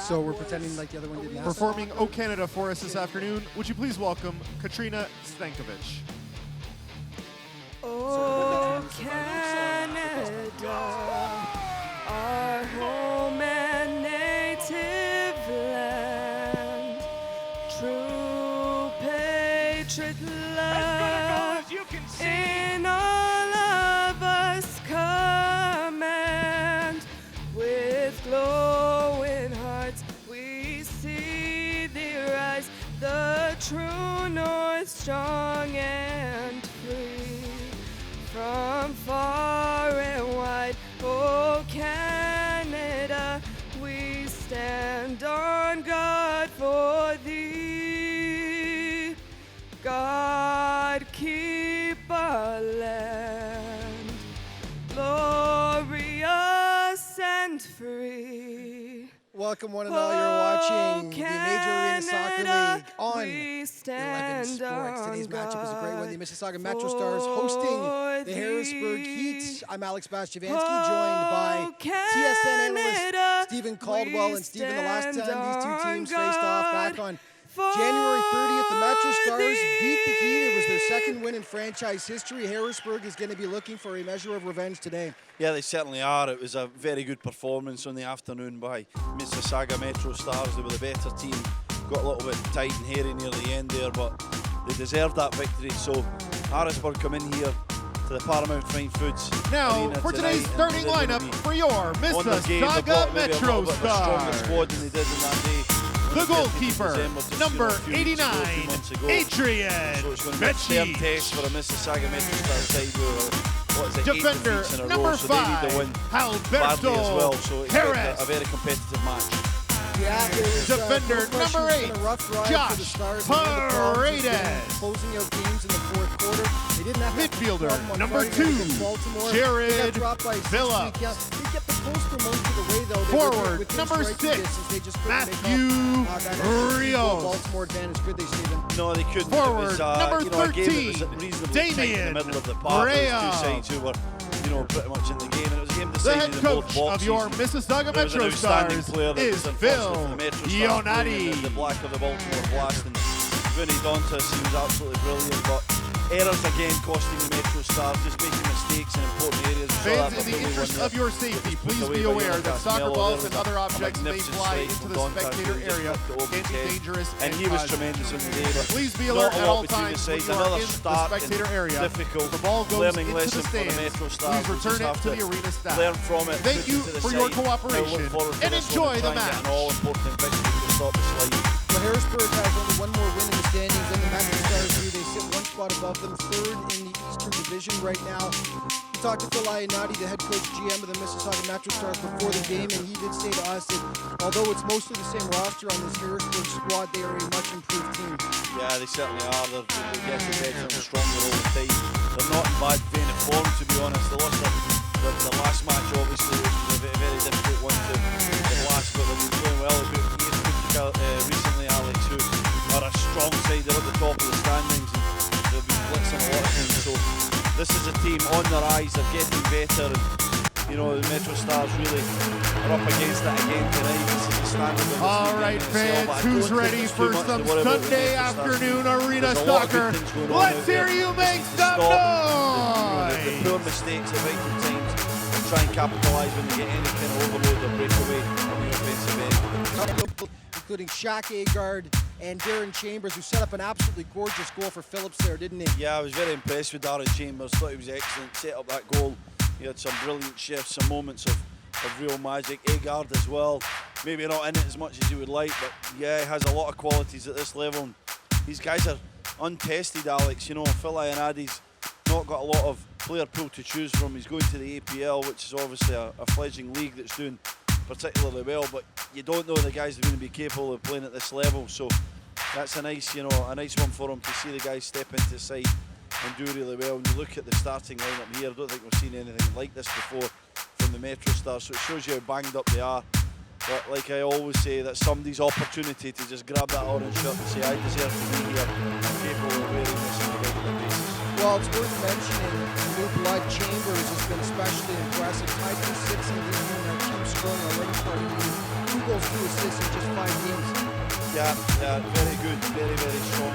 So we're pretending like the other one didn't happen? Performing O Canada for us this afternoon, would you please welcome Katrina Stankovic. Oh, Canada, our home and native land, true patriot love in all of us command. With glowing hearts we see thee rise, the true north strong and free. From far and wide, oh Canada, we stand on guard for thee. God keep our land glorious and free. Welcome one and all. You're watching the Major Arena Soccer League on 11 Sports. Today's matchup is a great one. The Mississauga MetroStars hosting the Harrisburg Heat. I'm Alex Bastiavansky, joined by TSN analyst Stephen Caldwell. And Stephen, the last time these two teams faced off back on January 30th, the MetroStars beat the Heat. It was their second win in franchise history. Harrisburg is going to be looking for a measure of revenge today. Yeah, they certainly are. It was a very good performance on the afternoon by Mississauga MetroStars. They were the better team. Got a little bit tight and hairy near the end there, but they deserved that victory. So Harrisburg come in here to the Paramount Fine Foods Now, Arena for today's starting lineup for your Mississauga MetroStars. Squad than they did in that day. The goalkeeper, number 89, Adrian So it's going to be a fair Mechie. test for a Mississauga MetroStars side. Defender, number 5, Alberto Perez. A very competitive match. Yeah, Defender number 8, Josh Paredes. Closing out games in the fourth quarter. They didn't have Midfielder number 2, Jared Villa. They kept the post for most of the way, though. Forward number 6, Matthew Rios. Baltimore advantage. Good they, Stephen. No, they couldn't. Forward number 13, Damian Brea. Pretty much in the game. And it was a game The decided head in both coach boxes. of your Mississauga There was an outstanding player MetroStars that is was unfortunate Phil for the MetroStars playing Ionati. in the black of the Baltimore Blast. And Vinny Dantas, he was absolutely brilliant. But errors again costing the MetroStars, just making mistakes in important areas. Fans, in the interest of your safety, please be aware that soccer balls and other objects may fly into the spectator area can be dangerous and he was tremendous in the day. But please be alert at all times when you are Another in the start spectator area. Difficult The ball goes learning into the lesson for the stands. MetroStars. Please return it to the arena staff. Learn from it. Thank put you it to the for your side. cooperation Now look forward to and this enjoy one the and try and get match. an all-important victory to stop the slide. Well, Harrisburg has only one more win in the standings than the MetroStars do. They sit one spot above them, third in the Eastern Division right now. We talked to Phil Ionati, the head coach GM of the Mississauga MetroStars, before the game, and he did say to us that although it's mostly the same roster on this Harrisburg squad, they are a much improved team. Yeah, they certainly are. They're getting better and stronger all the time. They're not in bad vein of form, to be honest. They lost the last match, obviously, which was a very difficult one to last, but they've been doing well. Recently, Alex, who are a strong side. They're at the top of the standings and they've been blitzing a lot of things. So this is a team on the rise. They're getting better. And, the MetroStars really are up against that again tonight. This is the standard. All right, fans, who's ready for some Sunday afternoon arena soccer? Let's hear you make some noise! The poor mistakes at right times and try and capitalise when they get any kind of overload or breakaway on the offensive end. Including Shaq Agard and Darren Chambers, who set up an absolutely gorgeous goal for Phillips there, didn't he? Yeah, I was very impressed with Darren Chambers. Thought he was excellent. Set up that goal. He had some brilliant shifts, some moments of real magic. Agard as well. Maybe not in it as much as you would like, but yeah, he has a lot of qualities at this level. These guys are untested, Alex. Phil Ionati's not got a lot of player pool to choose from. He's going to the APL, which is obviously a fledgling league that's doing particularly well, but you don't know the guys are going to be capable of playing at this level. So that's a nice one for him to see the guys step into the side and do really well. When you look at the starting lineup here, I don't think we've seen anything like this before from the MetroStars. So it shows you how banged up they are. But like I always say, that's somebody's opportunity to just grab that orange shirt and say, I deserve to be here. I'm capable of wearing this on a regular basis. Well, it's worth mentioning new blood. Chambers has been especially impressive. Tied for 6 in the league, and our team scoring already for 2 goals, 2 assists in just Yeah, very good, very strong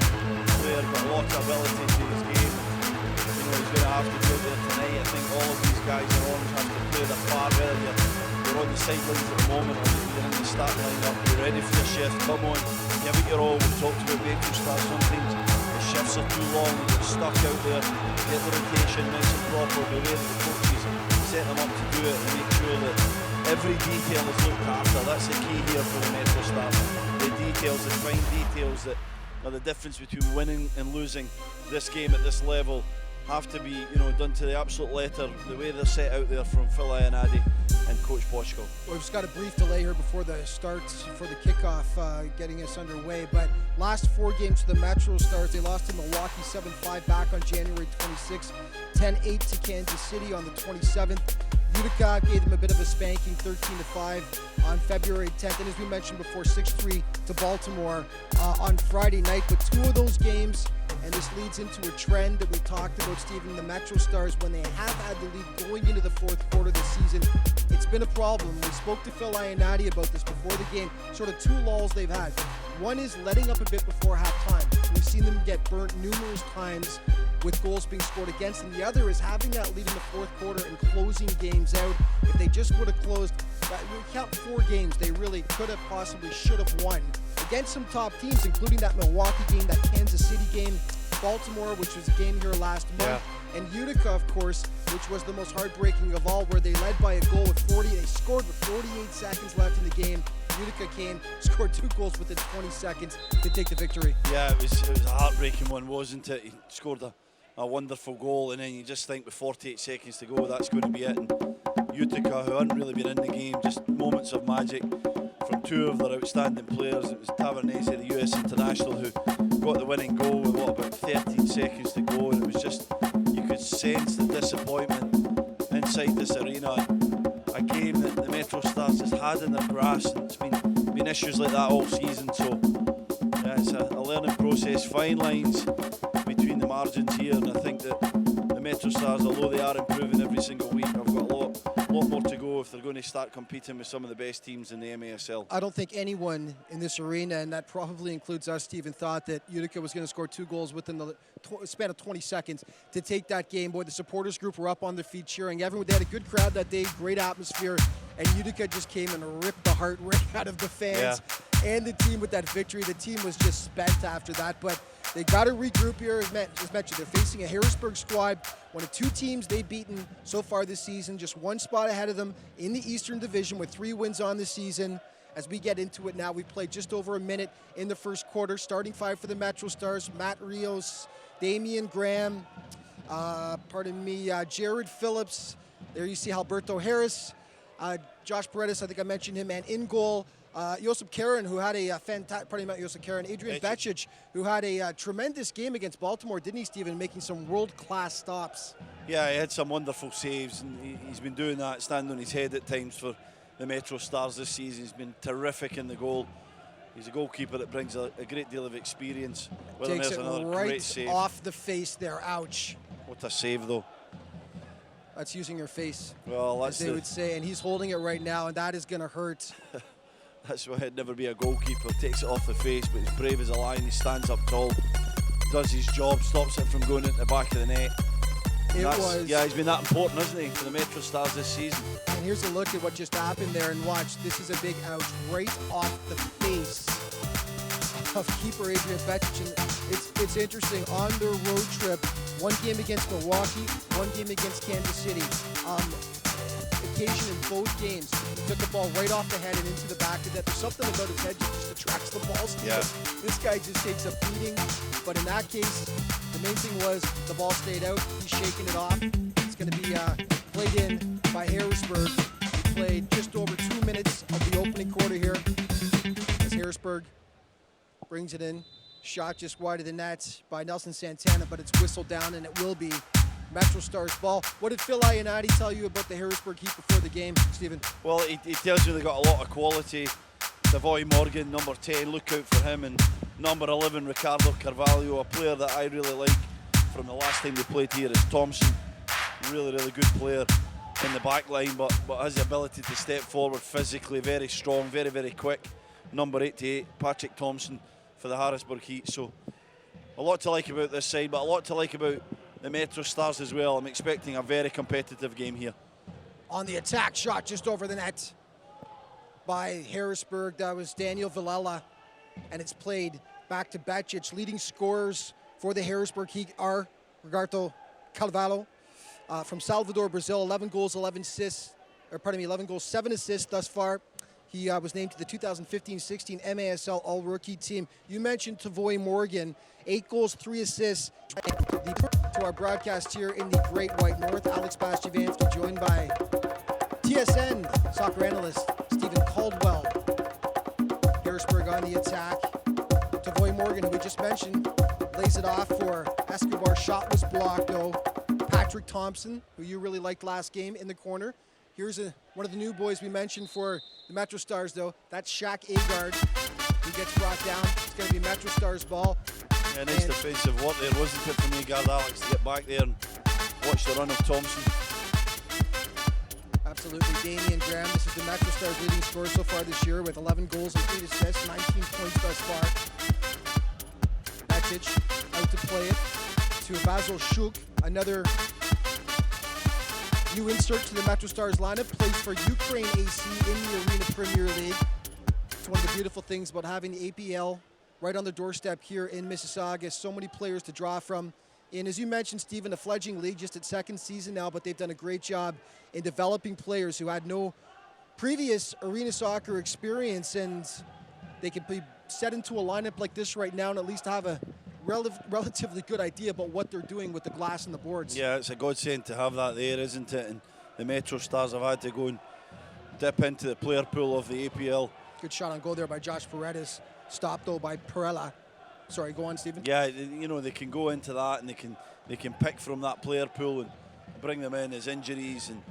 player, got lots of ability to his game. You know, he's going to have to do it there tonight. I think all of these guys in orange have to play their part, whether you're on the sidelines at the moment or you're in the starting lineup, you're ready for your shift, come on, give it your all. We talked about MetroStars, sometimes the shifts are too long, you get stuck out there, get the rotation nice and proper, the way that the coaches set them up to do it and make sure that every detail is looked after. That's the key here for the MetroStars. The details, the fine details that are the difference between winning and losing this game at this level have to be, you know, done to the absolute letter, the way they're set out there from Phil Ionadi and Coach Boschko. Well, we've just got a brief delay here before the start for the kickoff, getting us underway. But last 4 games for the MetroStars, they lost to Milwaukee 7-5 back on January 26th, 10-8 to Kansas City on the 27th. Utica gave them a bit of a spanking, 13-5 on February 10th. And as we mentioned before, 6-3 to Baltimore on Friday night. But 2 of those games, and this leads into a trend that we talked about, Stephen, the MetroStars, when they have had the lead going into the 4th quarter this season, it's been a problem. We spoke to Phil Ionadi about this before the game, sort of 2 lulls they've had. One is letting up a bit before halftime. We've seen them get burnt numerous times with goals being scored against them. The other is having that lead in the 4th quarter and closing games out. If they just would have closed, we count 4 games they really could have, possibly should have won against some top teams, including that Milwaukee game, that Kansas City game, Baltimore, which was a game here last month, and Utica, of course, which was the most heartbreaking of all, where they led by a goal with 40. They scored with 48 seconds left in the game. Utica came, scored 2 goals within 20 seconds to take the victory. Yeah, it was a heartbreaking one, wasn't it? He scored a wonderful goal, and then you just think with 48 seconds to go, that's going to be it. And Utica, who hadn't really been in the game, just moments of magic from 2 of their outstanding players. It was Tavernese, the US international, who got the winning goal with about 13 seconds to go, and it was just, you could sense the disappointment inside this arena. A game that the MetroStars has had in their grasp, and it's been issues like that all season. So yeah, it's a learning process, fine lines between the margins here, and I think that the MetroStars, although they are improving every single week, have got a lot more to go if they're going to start competing with some of the best teams in the MASL. I don't think anyone in this arena, and that probably includes us, Stephen, thought that Utica was going to score 2 goals within the span of 20 seconds to take that game. Boy, the supporters group were up on their feet cheering. Everyone, they had a good crowd that day, great atmosphere, and Utica just came and ripped the heart right out of the fans and the team with that victory. The team was just spent after that, but they got to regroup here. As mentioned, they're facing a Harrisburg squad, one of 2 teams they've beaten so far this season, just 1 spot ahead of them in the Eastern Division with 3 wins on the season. As we get into it now, we played just over a minute in the 1st quarter. Starting 5 for the MetroStars: Matt Rios, Damian Graham, Jared Phillips. There you see Alberto Harris, Josh Paredes, I think I mentioned him, and in goal, Josip Karen, who had a Adrian Becic, who had a tremendous game against Baltimore, didn't he, Stephen, making some world-class stops. Yeah, he had some wonderful saves, and he's been doing that, standing on his head at times for the MetroStars this season. He's been terrific in the goal. He's a goalkeeper that brings a great deal of experience. Takes it right off the face there, ouch. What a save, though. That's using your face, well, that's as they would say, and he's holding it right now, and that is going to hurt. That's why I'd never be a goalkeeper. Takes it off the face, but he's brave as a lion. He stands up tall, does his job, stops it from going into the back of the net. Yeah, he's been that important, hasn't he, for the MetroStars this season. And here's a look at what just happened there, and watch. This is a big ouch right off the face of keeper Adrian Becic. It's interesting. On their road trip, 1 game against Milwaukee, 1 game against Kansas City. Occasion in both games, he took the ball right off the head and into the back of that. There's something about his head just attracts the balls. Yeah. This guy just takes a beating, but in that case, the main thing was the ball stayed out. He's shaking it off. It's going to be played in by Harrisburg. He played just over 2 minutes of the opening quarter here as Harrisburg brings it in. Shot just wide of the net by Nelson Santana, but it's whistled down, and it will be MetroStars ball. What did Phil Ionadi tell you about the Harrisburg Heat before the game, Stephen? Well, he tells you they got a lot of quality. Savoy Morgan, number 10, look out for him, and number 11, Ricardo Carvalho, a player that I really like from the last time they played here, is Thompson. Really good player in the back line, but has the ability to step forward physically, very strong, very quick. number 88, Patrick Thompson, for the Harrisburg Heat. So a lot to like about this side, but a lot to like about the MetroStars as well. I'm expecting a very competitive game here. On the attack, shot just over the net by Harrisburg. That was Daniel Villela, and it's played back to Becic. Leading scorers for the Harrisburg Heat are Roberto Carvalho from Salvador, Brazil. 11 goals, 11 assists, or pardon me, 11 goals, 7 assists thus far. He was named to the 2015-16 MASL All-Rookie team. You mentioned Tavoy Morgan, 8 goals, 3 assists. To our broadcast here in the Great White North, Alex Bastivansky, joined by TSN soccer analyst Stephen Caldwell. Harrisburg on the attack. Tavoy Morgan, who we just mentioned, lays it off for Escobar. Shot was blocked, though. Patrick Thompson, who you really liked last game, in the corner. Here's one of the new boys we mentioned for the MetroStars, though. That's Shaq Agard, who gets brought down. It's going to be MetroStars' ball. Yeah, nice defensive work there, wasn't it, from Agard, Alex, to get back there and watch the run of Thompson. Absolutely. Damian Graham, this is the MetroStars' leading scorer so far this year with 11 goals and 8 assists, 19 points thus far. Becic out to play it to Vasil Shuk, another new insert to the MetroStars lineup, plays for Ukraine AC in the Arena Premier League. It's one of the beautiful things about having the APL right on the doorstep here in Mississauga. So many players to draw from. And as you mentioned, Stephen, a fledgling league, just its second season now, but they've done a great job in developing players who had no previous arena soccer experience, and they could be set into a lineup like this right now and at least have a relatively good idea about what they're doing with the glass and the boards. Yeah, it's a godsend to have that there, isn't it? And the MetroStars have had to go and dip into the player pool of the APL. Good shot on goal there by Josh Paredes. Stopped, though, by Perella. Sorry, go on, Stephen. Yeah, you know, they can go into that and they can pick from that player pool and bring them in as injuries, and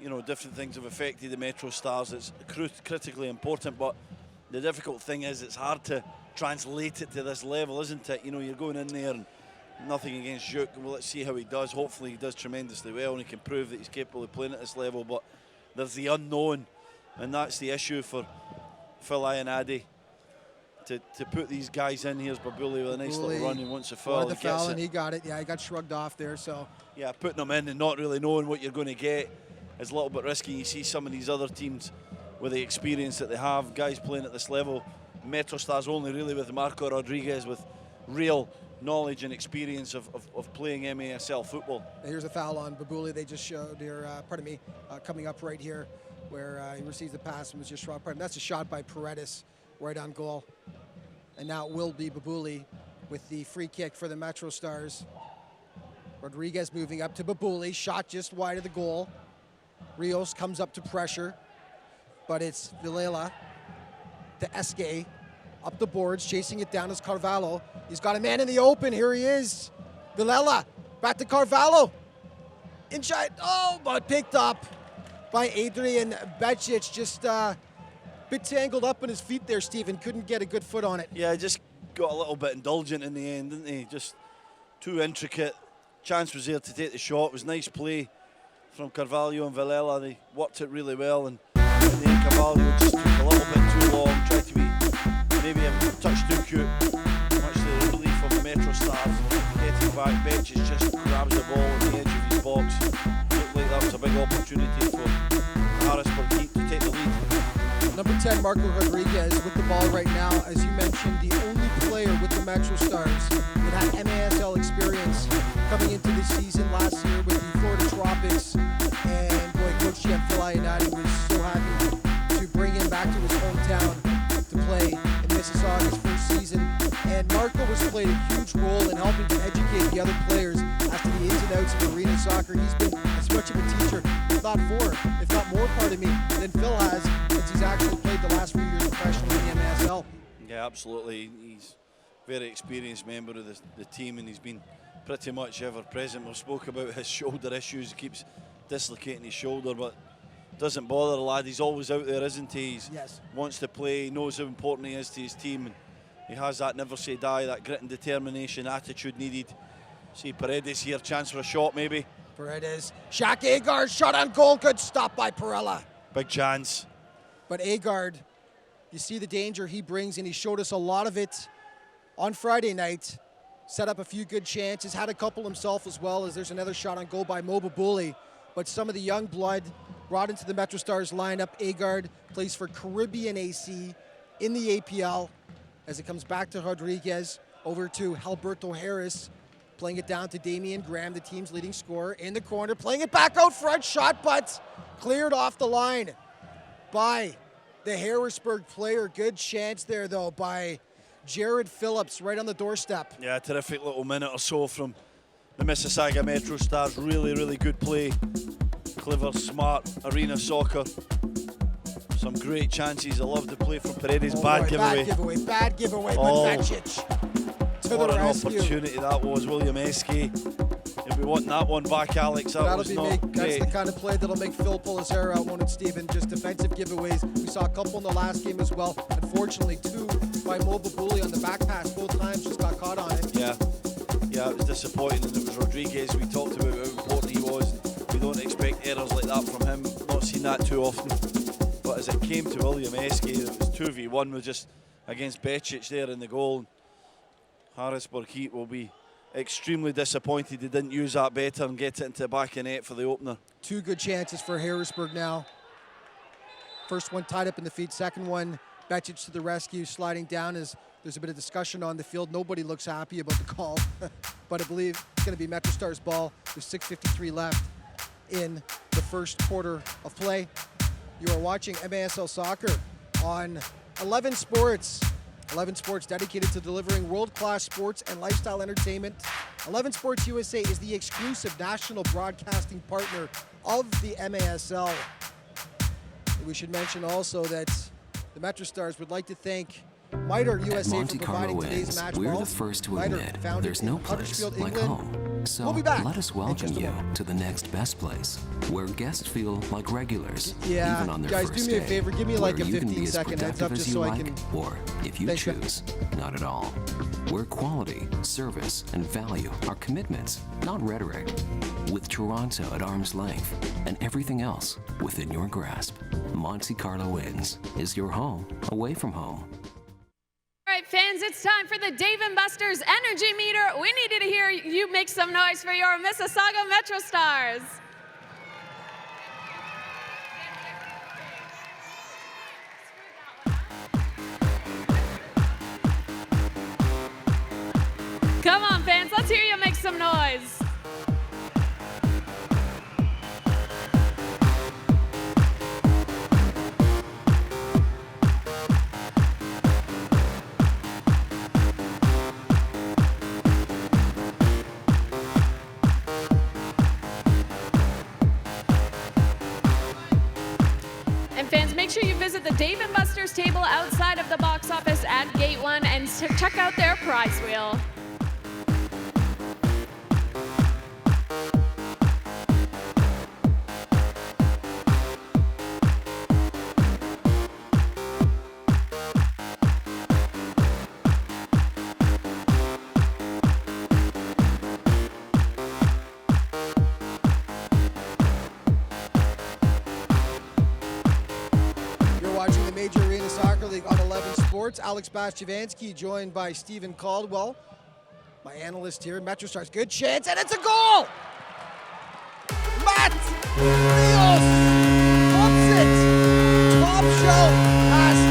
you know, different things have affected the MetroStars. It's critically important, but the difficult thing is it's hard to translate it to this level, isn't it? You know, you're going in there and nothing against Juk. Well, let's see how he does. Hopefully he does tremendously well and he can prove that he's capable of playing at this level, but there's the unknown, and that's the issue for Phil Ionadi. To put these guys in. Here's Babuli with a nice little run, and wants a foul. The foul, and he got it. Yeah, he got shrugged off there. So yeah, putting them in and not really knowing what you're going to get is a little bit risky. You see some of these other teams with the experience that they have, guys playing at this level. MetroStars only really with Marco Rodriguez with real knowledge and experience of playing MASL football. Here's a foul on Babuli. They just showed here, coming up right here where he receives the pass and was just shot. That's a shot by Paredes right on goal. And now it will be Babuli with the free kick for the MetroStars. Rodriguez moving up to Babuli. Shot just wide of the goal. Rios comes up to pressure, but it's Villela to Esque. Up the boards, chasing it down is Carvalho. He's got a man in the open. Here he is. Villela back to Carvalho. Inside. Oh, but picked up by Adrian Becic. Just bit tangled up on his feet there, Stephen. Couldn't get a good foot on it. Yeah, just got a little bit indulgent in the end, didn't he? Just too intricate. Chance was there to take the shot. It was nice play from Carvalho and Villela. They worked it really well, and in the end Carvalho just took a little bit too long, tried to be maybe a touch too cute. Much to the relief of the MetroStars. Getting back, Becic just grabs the ball on the edge of his box. Looked like that was a big opportunity for Harrisburg Heat to take the lead. Number 10, Marco Rodriguez with the ball right now. As you mentioned, the only player with the MetroStars that had MASL experience coming into the season last year with the Florida Tropics. And boy, Coach Phil Ionati was so happy to bring him back to his hometown to play in Mississauga's first season. And Marco has played a huge role in helping to educate the other players as to the ins and outs of arena soccer. He's been as much of a teacher, if not more, than Phil has, since he's actually played the last few years professionally in the MASL. Yeah, absolutely. He's a very experienced member of the team, and he's been pretty much ever present. We've spoke about his shoulder issues. He keeps dislocating his shoulder, but doesn't bother the lad. He's always out there, isn't he? He wants to play, knows how important he is to his team, and he has that never say die, that grit and determination, attitude needed. See Paredes here, chance for a shot maybe. Paredes, Shaq Agard, shot on goal, good stop by Perella. Big chance. But Agard You see the danger he brings, and he showed us a lot of it on Friday night. Set up a few good chances, had a couple himself as well, as there's another shot on goal by Mobabuli. But some of the young blood brought into the MetroStars lineup. Agard plays for Caribbean AC in the APL as it comes back to Rodriguez, over to Alberto Harris, playing it down to Damian Graham, the team's leading scorer, in the corner, playing it back out front, shot, but cleared off the line by the Harrisburg player. Good chance there, though, by Jared Phillips right on the doorstep. Yeah, terrific little minute or so from the Mississauga MetroStars. Really, really good play. Clever, smart arena soccer. Some great chances. I love the play from Paredes. Bad giveaway. Bad giveaway, but Večić to the What an rescue. opportunity that was, William Eske. If we want that one back, Alex, that was not That's great. the kind of play that'll make Phil pull his hair out, won't it, Stephen? Just defensive giveaways. We saw a couple in the last game as well. Unfortunately, 2 by Mobabuli on the back pass. Both times just got caught on it. Yeah, it was disappointing, and it was Rodriguez. We talked about how important he was. We don't expect errors like that from him. Not seen that too often. But as it came to William Eske, it was 2v1 with just against Večić there in the goal. Harrisburg Heat will be extremely disappointed they didn't use that better and get it into the back of net for the opener. 2 good chances for Harrisburg now. First one tied up in the feet. Second one, Večić to the rescue, sliding down as there's a bit of discussion on the field. Nobody looks happy about the call, but I believe it's going to be MetroStars ball. There's 6:53 left in the first quarter of play. You are watching MASL Soccer on 11 Sports. 11 Sports dedicated to delivering world-class sports and lifestyle entertainment. 11 Sports USA is the exclusive national broadcasting partner of the MASL. We should mention also that the MetroStars would like to thank Mitre USA for providing today's match we're ball. the first to Mitre, admit founded there's no in place Huddersfield, like England. home. So We'll be back let us in welcome just a you moment. to the next best place, where guests feel like regulars, Yeah, even on their guys, first do me a day, favor, give me like where a you can be 15-second as heads up productive just as so you I like, can... or if you Thanks, choose, not at all. Where quality, service, and value are commitments, not rhetoric. With Toronto at arm's length and everything else within your grasp, Monte Carlo Inns is your home away from home. All right, fans, it's time for the Dave & Buster's Energy Meter. We need to hear you make some noise for your Mississauga MetroStars. Come on, fans, let's hear you make some noise. And fans, make sure you visit the Dave & Buster's table outside of the box office at Gate 1 and check out their prize wheel. Watching the Major Arena Soccer League on 11 Sports. Alex Bastiavansky joined by Stephen Caldwell, my analyst here at MetroStars. Good chance, and it's a goal! Matt Rios puts it! Top shelf past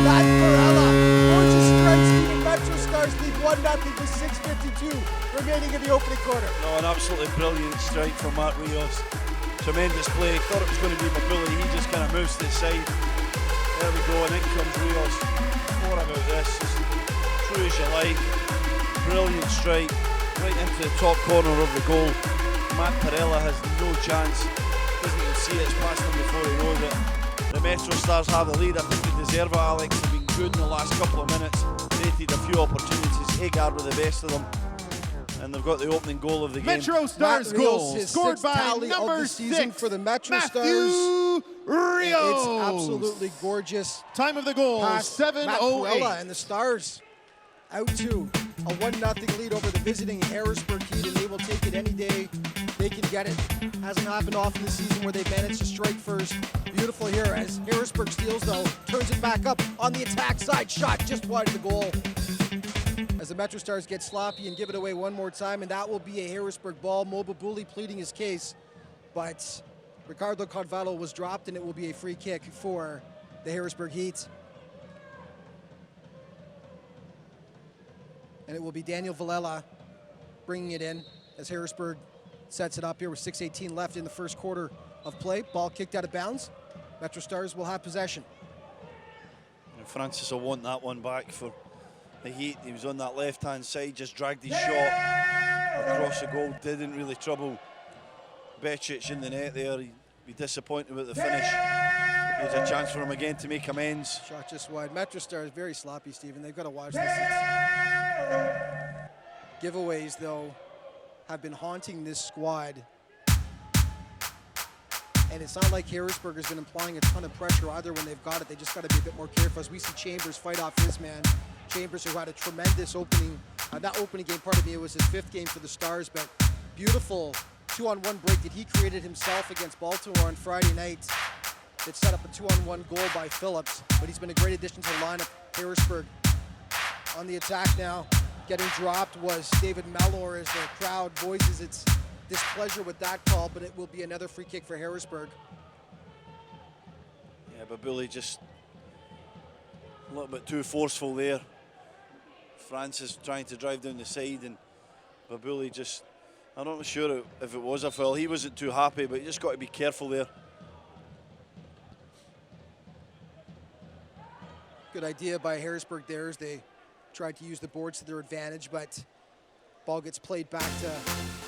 Matt Perella. Gorgeous strike, Stephen. MetroStars lead 1-0 with 6:52 remaining in the opening quarter. No, an absolutely brilliant strike from Matt Rios. Tremendous play. Thought it was going to be Mabuli. He just kind of moves to the side. There we go, and in comes Rios. More about this. As true as you like. Brilliant strike. Right into the top corner of the goal. Matt Perella has no chance. Doesn't even see it. It's past him before he knows it. The MetroStars have the lead. I think they deserve it, Alex. They've been good in the last couple of minutes. Created a few opportunities. Agard were the best of them. And they've got the opening goal of the game. MetroStars goal scored by number 6 for the MetroStars. Matthew Rios. It's absolutely gorgeous. Time of the goal, Past Matt Perella 7:08. and the Stars out to a 1-0 lead over the visiting Harrisburg Heat, and they will take it any day they can get it. Hasn't happened often this season where they managed to strike first. Beautiful here as Harrisburg steals, though, turns it back up on the attack side. Shot just wide of the goal. As the MetroStars get sloppy and give it away one more time, and that will be a Harrisburg ball. Mo Babuli pleading his case, but Ricardo Carvalho was dropped, and it will be a free kick for the Harrisburg Heat. And it will be Daniel Villela bringing it in as Harrisburg sets it up here with 6:18 left in the first quarter of play. Ball kicked out of bounds. MetroStars will have possession. And Francis will want that one back for the Heat. He was on that left-hand side, just dragged his shot across the goal. Didn't really trouble Becic in the net there. He'd be disappointed with the finish. There's a chance for him again to make amends. Shot just wide. MetroStars very sloppy, Stephen. They've got to watch this. Giveaways, though, have been haunting this squad. And it's not like Harrisburg has been applying a ton of pressure either when they've got it. They just got to be a bit more careful. As we see Chambers fight off his man. Chambers, who had a tremendous opening, not opening game, pardon me, it was his 5th game for the Stars, but beautiful 2-on-1 break that he created himself against Baltimore on Friday night. That set up a 2-on-1 goal by Phillips, but he's been a great addition to the lineup. Harrisburg on the attack now. Getting dropped was David Mellor as the crowd voices its displeasure with that call, but it will be another free kick for Harrisburg. Yeah, but Bully just a little bit too forceful there. Francis trying to drive down the side, and Babuli just, I'm not sure if it was a foul. He wasn't too happy, but you just got to be careful there. Good idea by Harrisburg there as they tried to use the boards to their advantage, but ball gets played back to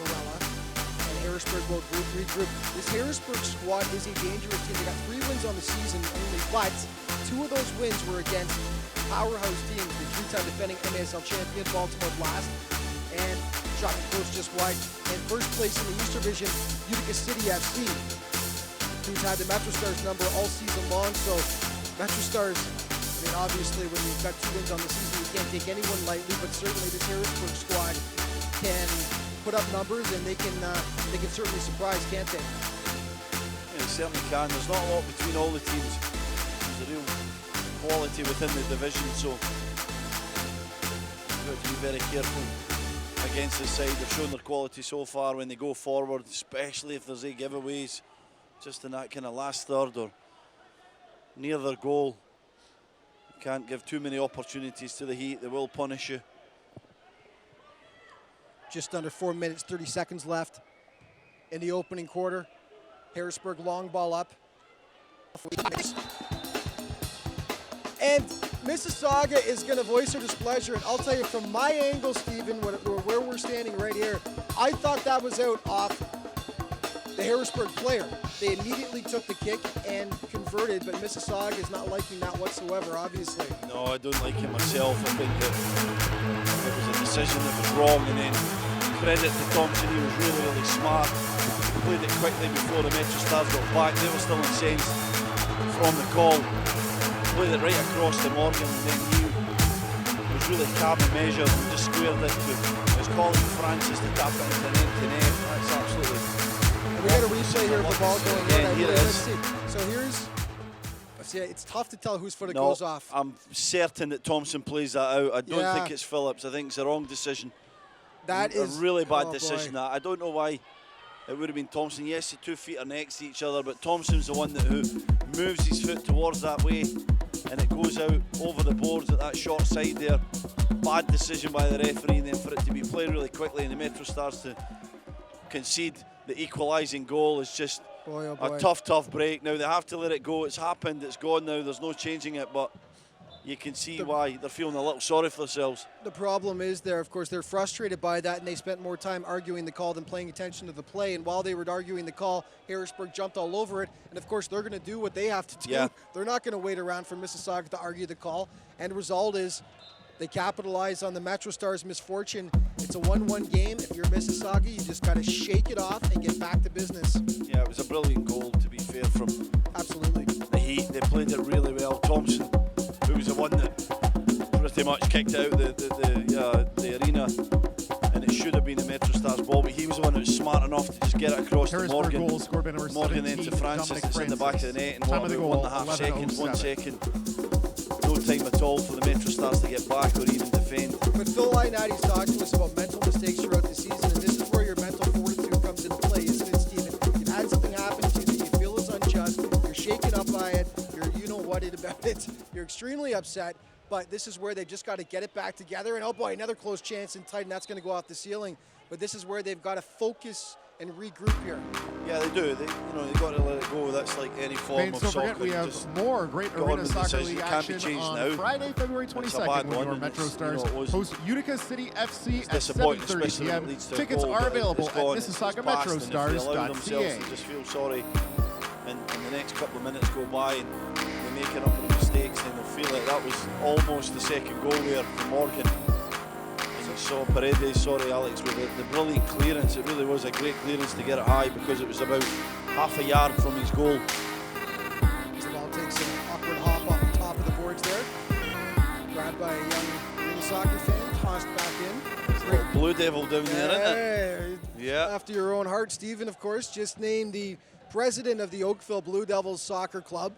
Varela, and Harrisburg will regroup. This Harrisburg squad is a dangerous team. They got 3 wins on the season only, but 2 of those wins were against powerhouse teams, the 3-time defending MASL champion Baltimore Blast, and shot goes just wide. And first place in the East Division, Utica City FC, who's had the MetroStars number all season long. So MetroStars, I mean, obviously when you've got 2 wins on the season, you can't take anyone lightly, but certainly this Harrisburg squad can put up numbers, and they can certainly surprise, can't they? Yeah, they certainly can. There's not a lot between all the teams. There's a real quality within the division, so you've got to be very careful against this side. They've shown their quality so far when they go forward, especially if there's 8 giveaways just in that kind of last third or near their goal. You can't give too many opportunities to the Heat. They will punish you. Just under 4 minutes, 30 seconds left in the opening quarter. Harrisburg long ball up. And Mississauga is going to voice her displeasure. And I'll tell you, from my angle, Stephen, where we're standing right here, I thought that was out off the Harrisburg player. They immediately took the kick and converted, but Mississauga is not liking that whatsoever, obviously. No, I don't like it myself. I think that it was a decision that was wrong, and then credit to Thompson, he was really, really smart. He played it quickly before the MetroStars got back. They were still incensed from the call. Played it right across to Morgan, and then he was really calm and measured and just squared it to his colleague Francis to tap it into an empty net. That's absolutely... And we got a replay here of the ball going in. Here it is. So here's... See, it's tough to tell whose foot it goes off. I'm certain that Thompson plays that out. I don't think it's Phillips. I think it's the wrong decision. That is a really bad decision. That I don't know why it would have been Thompson. Yes, the 2 feet are next to each other, but Thompson's the one who moves his foot towards that way, and it goes out over the boards at that short side there. Bad decision by the referee, and then for it to be played really quickly and the MetroStars to concede the equalising goal is just a tough break. Now they have to let it go. It's happened. It's gone now. There's no changing it, but you can see why they're feeling a little sorry for themselves. The problem is there, of course, they're frustrated by that, and they spent more time arguing the call than paying attention to the play. And while they were arguing the call, Harrisburg jumped all over it. And of course, they're going to do what they have to do. Yeah. They're not going to wait around for Mississauga to argue the call. And the result is they capitalize on the MetroStars' misfortune. It's a 1-1 game. If you're Mississauga, you just got to shake it off and get back to business. Yeah, it was a brilliant goal, to be fair, from absolutely the Heat. They played it really well. Thompson, who was the one that pretty much kicked out the arena, and should have been the MetroStars ball, but he was the one that was smart enough to just get it across to Harrisburg Morgan. goal scored by number Morgan then 17, to Francis, Dominic that's in the back of the net, and Time what, of the about goal, 1.5 seconds, 1 11:07. second. No time at all for the MetroStars to get back or even defend. But Phil Ioannidis talked to us about mental mistakes throughout the season, and this is where your mental fortitude comes into play, isn't it, Stephen? You've had something happen to you that you feel is unjust, you're shaken up by it, you're you-know-what-it about it, you're extremely upset, but this is where they've just got to get it back together, and oh boy, another close chance in tight, and that's going to go off the ceiling. But this is where they've got to focus and regroup here. Yeah, they do. They got to let it go. That's like any form Don't of soccer. forget, we have Just more great go on Arena with the Soccer decision. League It can't be action changed on now. Friday, February It's a 22nd, bad when one, your and it's, MetroStars it was- host Utica City FC It's at disappointing, 7:30 especially when it p.m. leads to a Tickets goal, are but available it's at gone, it's passed, and if they allow themselves to MississaugaMetroStars.ca. just feel sorry and the next couple of minutes go by and they're making up the mistakes, and they'll feel like that was almost the second goal there for Morgan. And you saw Paredes, sorry Alex, with the brilliant clearance. It really was a great clearance to get it high because it was about half a yard from his goal. As the ball takes an awkward hop off the top of the boards there. Grabbed by a young Arena Soccer fan, tossed back in. Little Blue Devil down there, isn't it? Yeah. After your own heart, Stephen, of course, just named the president of the Oakville Blue Devils Soccer Club.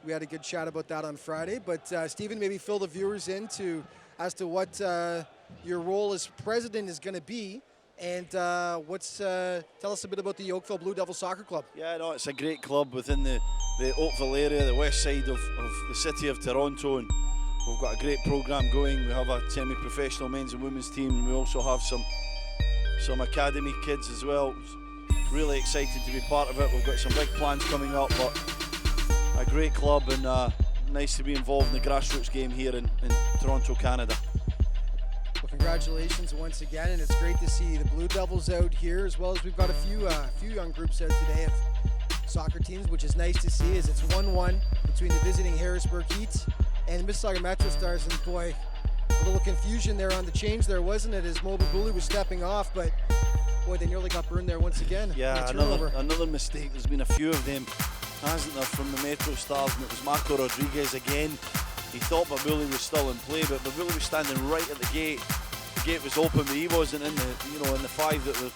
We had a good chat about that on Friday, but Stephen, maybe fill the viewers in as to what your role as president is going to be, and tell us a bit about the Oakville Blue Devils Soccer Club. Yeah, no, it's a great club within the Oakville area, the west side of the city of Toronto, and we've got a great programme going. We have a semi-professional men's and women's team, and we also have some academy kids as well. Really excited to be part of it. We've got some big plans coming up, but a great club, and nice to be involved in the grassroots game here in Toronto, Canada. Well, congratulations once again, and it's great to see the Blue Devils out here, as well as we've got a few young groups out today of soccer teams, which is nice to see, as it's 1-1 between the visiting Harrisburg Heat and the Mississauga MetroStars, and boy, a little confusion there on the change there, wasn't it, as Mo Babuli was stepping off, but boy, they nearly got burned there once again. Yeah, another mistake. There's been a few of them, hasn't there, from the MetroStars, and it was Marco Rodriguez again. He thought Babuli was still in play, but Babuli was standing right at the gate. The gate was open, but he wasn't in the five that were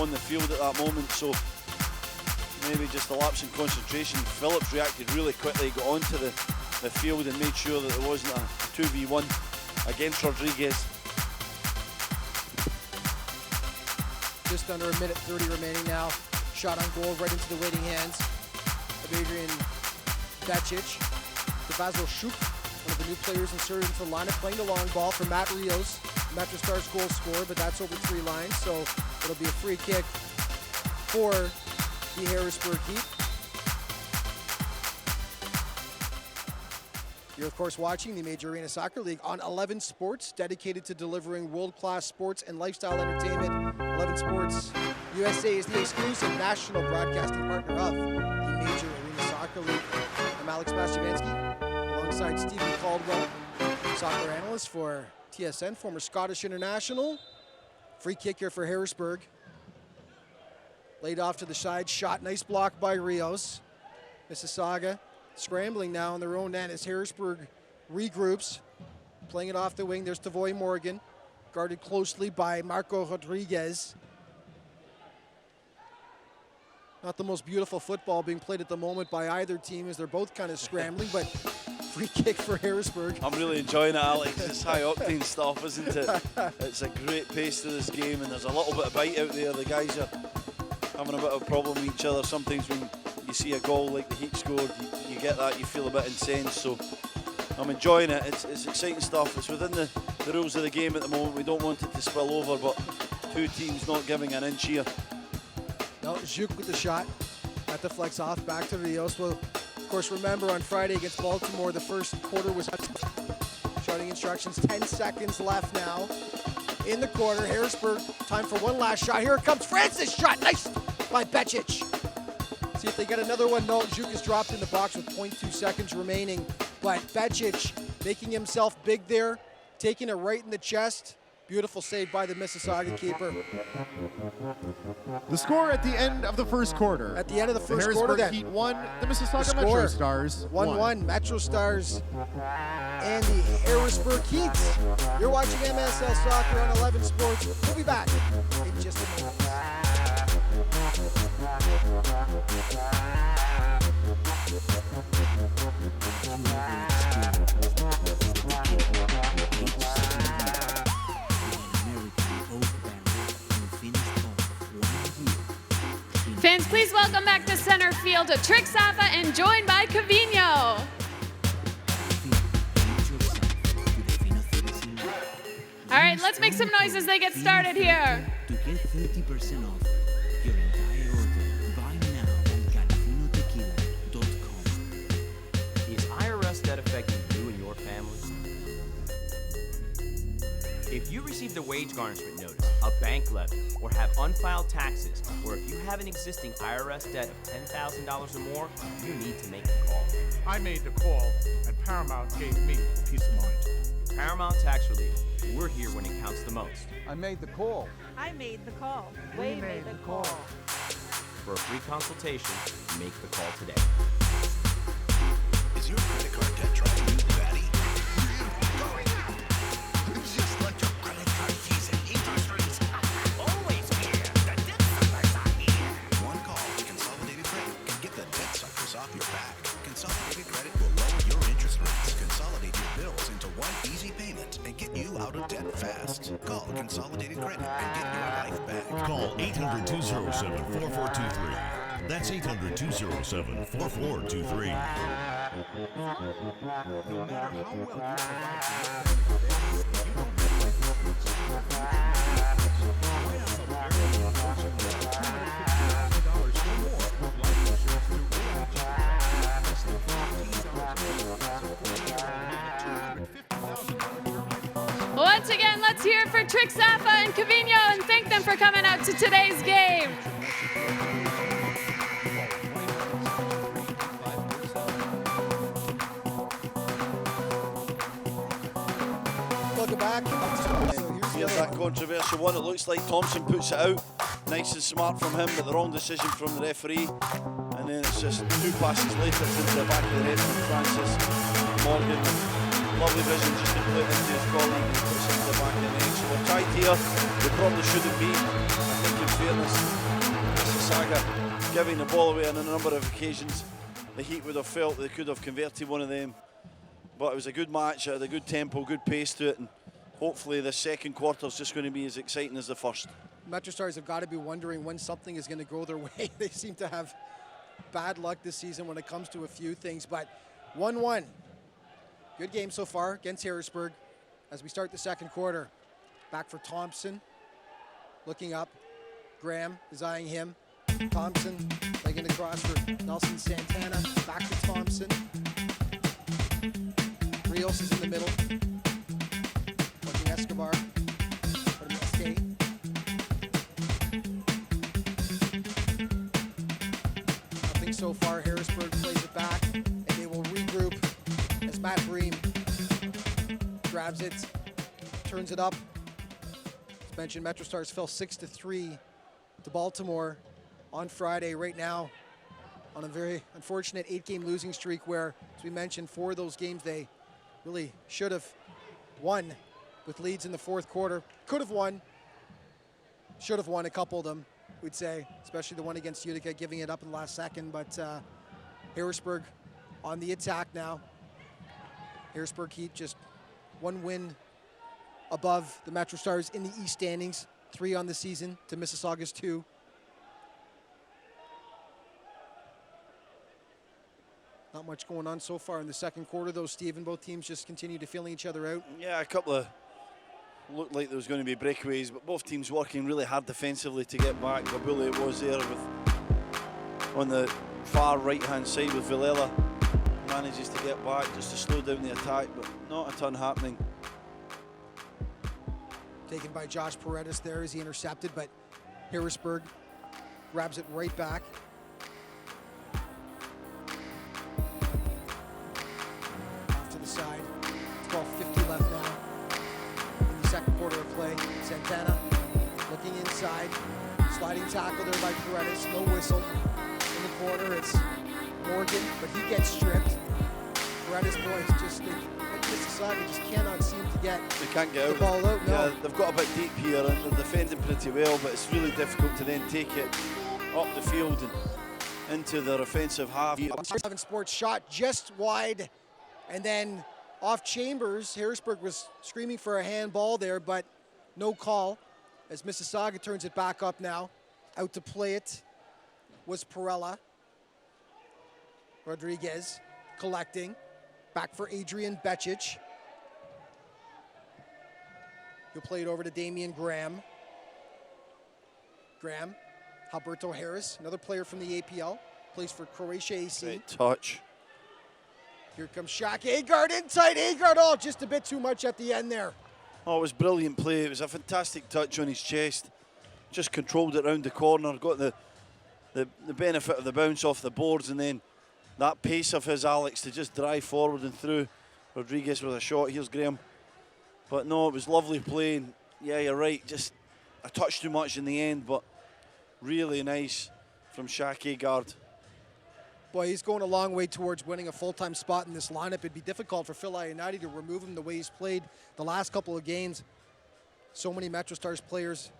on the field at that moment. So maybe just a lapse in concentration. Phillips reacted really quickly, got onto the field and made sure that there wasn't a 2v1 against Rodriguez. Just under a minute 30 remaining now. Shot on goal right into the waiting hands of Adrian Bacic. To Vasil Shuk, one of the new players inserted into the lineup, playing the long ball for Matt Rios, MetroStars goal scorer, but that's over 3 lines, so it'll be a free kick for the Harrisburg Heat. You're, of course, watching the Major Arena Soccer League on 11 Sports, dedicated to delivering world-class sports and lifestyle entertainment. 11 Sports USA is the exclusive national broadcasting partner of the Major Arena Soccer League. I'm Alex Bastiansky, alongside Stephen Caldwell, soccer analyst for TSN, former Scottish international. Free kick here for Harrisburg. Laid off to the side, shot, nice block by Rios. Mississauga scrambling now on their own end as Harrisburg regroups. Playing it off the wing, there's Tavoy Morgan, guarded closely by Marco Rodriguez. Not the most beautiful football being played at the moment by either team, as they're both kind of scrambling, but free kick for Harrisburg. I'm really enjoying it, Alex. It's high-octane stuff, isn't it? It's a great pace to this game, and there's a little bit of bite out there. The guys are having a bit of a problem with each other. Sometimes when you see a goal like the Heat scored, you get that, you feel a bit incensed. So I'm enjoying it. It's exciting stuff. It's within the rules of the game at the moment. We don't want it to spill over, but two teams not giving an inch here. No, Juk with the shot. That deflects off, back to Rios. Well, of course, remember on Friday against Baltimore, the first quarter was shouting instructions. 10 seconds left now in the quarter. Harrisburg, time for one last shot. Here it comes, Francis, shot, nice by Bacic. See if they get another one. No, Juk is dropped in the box with 0.2 seconds remaining. But Bacic making himself big there, taking it right in the chest. Beautiful save by the Mississauga keeper. The score at the end of the first quarter. At the end of the The first Harrisburg quarter then. Heat 1, the Mississauga The Metro score, Stars 1-1, MetroStars and the Harrisburg Heat. You're watching MSL Soccer on 11 Sports. We'll be back in just a moment. Fans, please welcome back to center field to Trick Zappa and joined by Cavino. All right, let's make some noise as they get started here. To get 30% off your entire order, buy now at califinotequila.com. Is IRS debt affecting you and your family? If you received a wage garnishment notice, a bank levy, or have unfiled taxes, or if you have an existing IRS debt of $10,000 or more, you need to make a call. I made the call, and Paramount gave me peace of mind. Paramount Tax Relief. We're here when it counts the most. I made the call. I made the call. We made the call. For a free consultation, make the call today. Is your credit card debt driving you batty? Just let your credit card fees and interest rates always here. The debt suckers are here. One call to Consolidated Credit can get the debt suckers off your back. Consolidated Credit will lower your interest rates, consolidate your bills into one easy payment, and get you out of debt fast. Call Consolidated Credit and get your life back. Call 800-207-4423. That's 800-207-4423. No matter how well you provide Once again, let's hear it for Trick Zappa and Cavino and thank them for coming out to today's game. Welcome back. Here's that controversial one. It looks like Thompson puts it out. Nice and smart from him, but the wrong decision from the referee. And then it's just 2 passes later into the back of the net from Francis Morgan. Lovely vision just to play it into his colleague and puts it into the back of the net. So we're tied here. We probably shouldn't be. I think in fairness, Mississauga giving the ball away on a number of occasions. The Heat would have felt they could have converted one of them. But it was a good match, it had a good tempo, good pace to it, and hopefully the second quarter is just going to be as exciting as the first. MetroStars have got to be wondering when something is going to go their way. They seem to have bad luck this season when it comes to a few things, but 1-1. Good game so far against Harrisburg as we start the second quarter. Back for Thompson, looking up. Graham is eyeing him. Thompson legging across for Nelson Santana. Back to Thompson. Rios is in the middle. Looking Escobar. For the SK. Nothing so far. Harrisburg plays it back, and they will regroup as Matt Bream grabs it, turns it up. As mentioned, MetroStars fell 6-3 to Baltimore on Friday. Right now, on a very unfortunate 8-game losing streak where, as we mentioned, 4 of those games they really should have won with leads in the fourth quarter. Could have won, should have won a couple of them, we'd say, especially the one against Utica, giving it up in the last second. But Harrisburg on the attack now. Harrisburg Heat just 1 win above the MetroStars in the East standings, 3 on the season to Mississauga's 2. Not much going on so far in the second quarter, though, Stephen. Both teams just continue to feeling each other out. Yeah, a couple of looked like there was going to be breakaways, but both teams working really hard defensively to get back. The bully it was there with on the far right-hand side with Villela. Manages to get back just to slow down the attack, but not a ton happening. Taken by Josh Paredes there as he intercepted, but Harrisburg grabs it right back. Off to the side. 12:50 left now in the second quarter of play. tackle there by Paredes. No whistle. In the corner, it's Morgan, but he gets stripped. Paredes boys just, Mississauga just cannot seem to get they can't get the ball out. No. Yeah, they've got a bit deep here and they're defending pretty well, but it's really difficult to then take it up the field and into their offensive half. 7 Sports shot just wide, and then off Chambers. Harrisburg was screaming for a handball there, but no call as Mississauga turns it back up now. Out to play it was Perella. Rodriguez collecting. Back for Adrian Becic. He'll play it over to Damian Graham. Graham, Alberto Harris, another player from the APL, plays for Croatia AC. Great touch. Here comes Shaq Agard in tight. Agard, oh, just a bit too much at the end there. Oh, it was brilliant play. It was a fantastic touch on his chest. Just controlled it round the corner, got the benefit of the bounce off the boards, and then that pace of his, Alex, to just drive forward and through. Rodriguez with a shot. Here's Graham. But no, it was lovely playing. Yeah, you're right. Just a touch too much in the end, but really nice from Shaq Agard. Boy, he's going a long way towards winning a full-time spot in this lineup. It'd be difficult for Phil Ionati to remove him the way he's played the last couple of games. So many MetroStars players,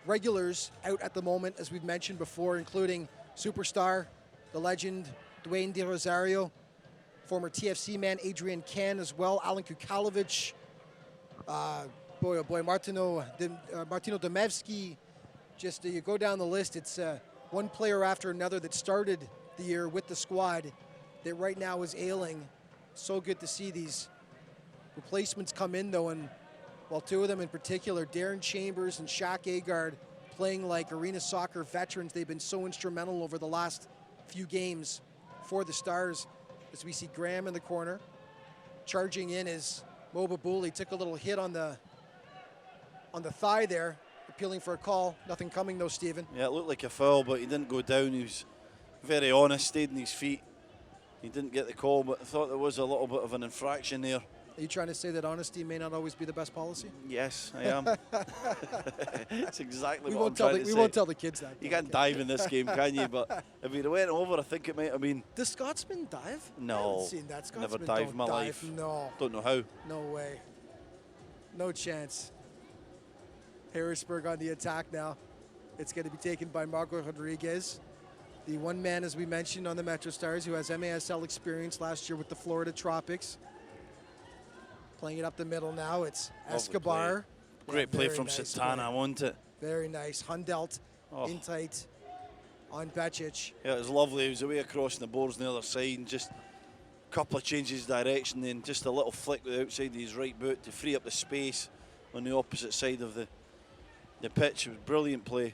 regulars out at the moment, as we've mentioned before, including superstar, the legend, Dwayne De Rosario, former TFC man Adrian Can as well, Alan Kukalovic, Martino Demevsky. Just you go down the list, it's one player after another that started the year with the squad that right now is ailing. So good to see these replacements come in though, and well, 2 of them in particular, Darren Chambers and Shaq Agard, playing like arena soccer veterans. They've been so instrumental over the last few games for the Stars. As we see Graham in the corner, charging in is Mo Babouli. Took a little hit on the thigh there, appealing for a call. Nothing coming though, Stephen. Yeah, it looked like a foul, but he didn't go down. He was very honest, stayed on his feet. He didn't get the call, but I thought there was a little bit of an infraction there. Are you trying to say that honesty may not always be the best policy? Yes, I am. That's exactly we what won't I'm tell trying to say. We won't tell the kids that. You can't dive in this game, can you? But if he'd went over, I think it might have been. Does Scotsman dive? No, I haven't seen that. Scotsman never dived in my life. No. Don't know how. No way. No chance. Harrisburg on the attack now. It's going to be taken by Marco Rodriguez, the one man, as we mentioned, on the MetroStars, who has MASL experience last year with the Florida Tropics. Playing it up the middle now, it's Escobar. Great play from Santana, wasn't it? Very nice. Hundelt in tight on Becic. Yeah, it was lovely. He was away across the boards on the other side, and just a couple of changes of direction, then just a little flick with the outside of his right boot to free up the space on the opposite side of the pitch. It was brilliant play.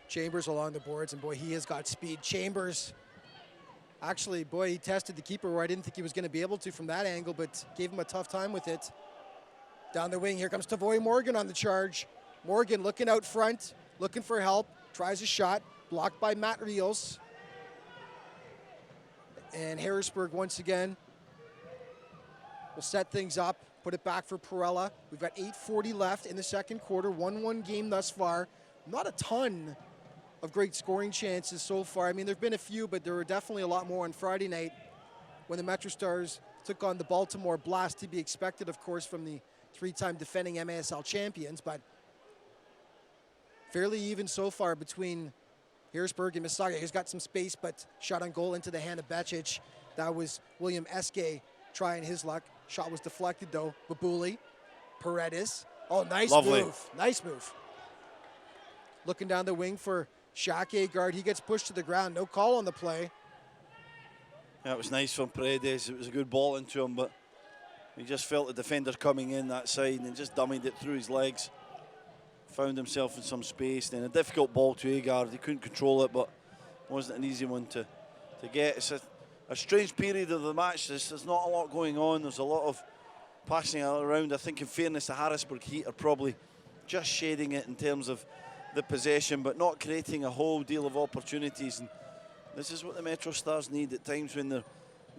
Chambers along the boards, and boy, he has got speed. Chambers, actually, boy, he tested the keeper where I didn't think he was going to be able to from that angle, but gave him a tough time with it. Down the wing, here comes Tavoy Morgan on the charge. Morgan looking out front, looking for help, tries a shot, blocked by Matt Rios. And Harrisburg once again will set things up, put it back for Perella. We've got 8:40 left in the second quarter, 1-1 game thus far. Not a ton of great scoring chances so far. I mean, there have been a few, but there were definitely a lot more on Friday night when the MetroStars took on the Baltimore Blast, to be expected, of course, from the 3-time defending MASL champions, but fairly even so far between Harrisburg and Mississauga. He's got some space, but shot on goal into the hand of Becic. That was William Eske trying his luck. Shot was deflected, though. Babouli, Paredes. Oh, nice move. Nice move. Looking down the wing for Shaq Agard. He gets pushed to the ground. No call on the play. Yeah, it was nice from Paredes. It was a good ball into him, but he just felt the defender coming in that side and just dummied it through his legs. Found himself in some space. Then a difficult ball to Agard. He couldn't control it, but it wasn't an easy one to get. It's a strange period of the match. There's not a lot going on. There's a lot of passing around. I think, in fairness, the Harrisburg Heat are probably just shading it in terms of the possession, but not creating a whole deal of opportunities. And this is what the MetroStars need at times when they're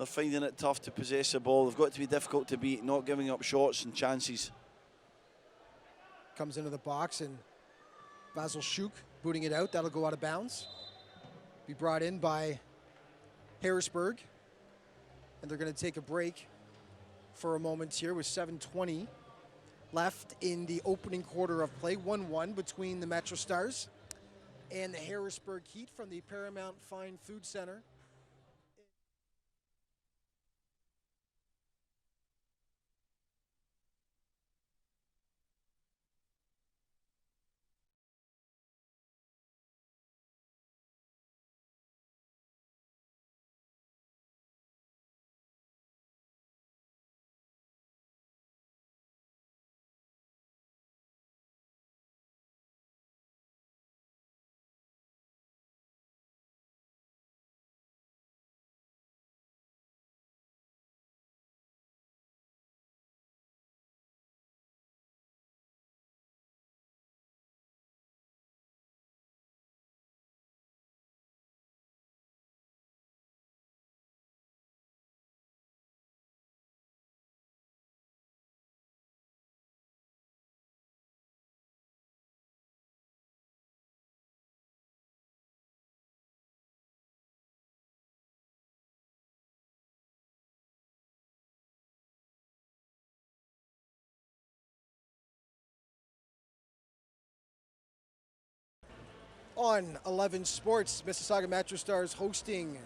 finding it tough to possess the ball. They've got to be difficult to beat, not giving up shots and chances. Comes into the box, and Basil Shuk booting it out. That'll go out of bounds. Be brought in by Harrisburg. And they're going to take a break for a moment here with 7:20 left in the opening quarter of play. 1-1 between the MetroStars and the Harrisburg Heat from the Paramount Fine Food Center. On 11 Sports, Mississauga MetroStars hosting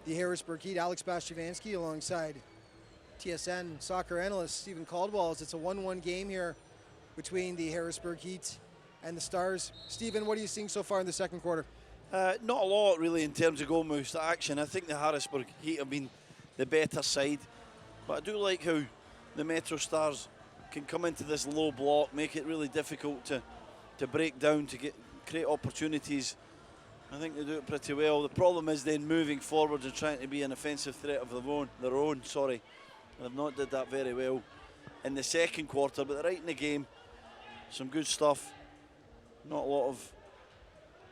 the Harrisburg Heat. Alex Bastiavansky alongside TSN soccer analyst Stephen Caldwell. It's a 1-1 game here between the Harrisburg Heat and the Stars. Stephen, what are you seeing so far in the second quarter? Not a lot really in terms of goal-most action. I think the Harrisburg Heat have been the better side, but I do like how the MetroStars can come into this low block, make it really difficult to break down, to create opportunities. I think they do it pretty well. The problem is then moving forward and trying to be an offensive threat of their own. They've not did that very well in the second quarter, but they're right in the game. Some good stuff. Not a lot of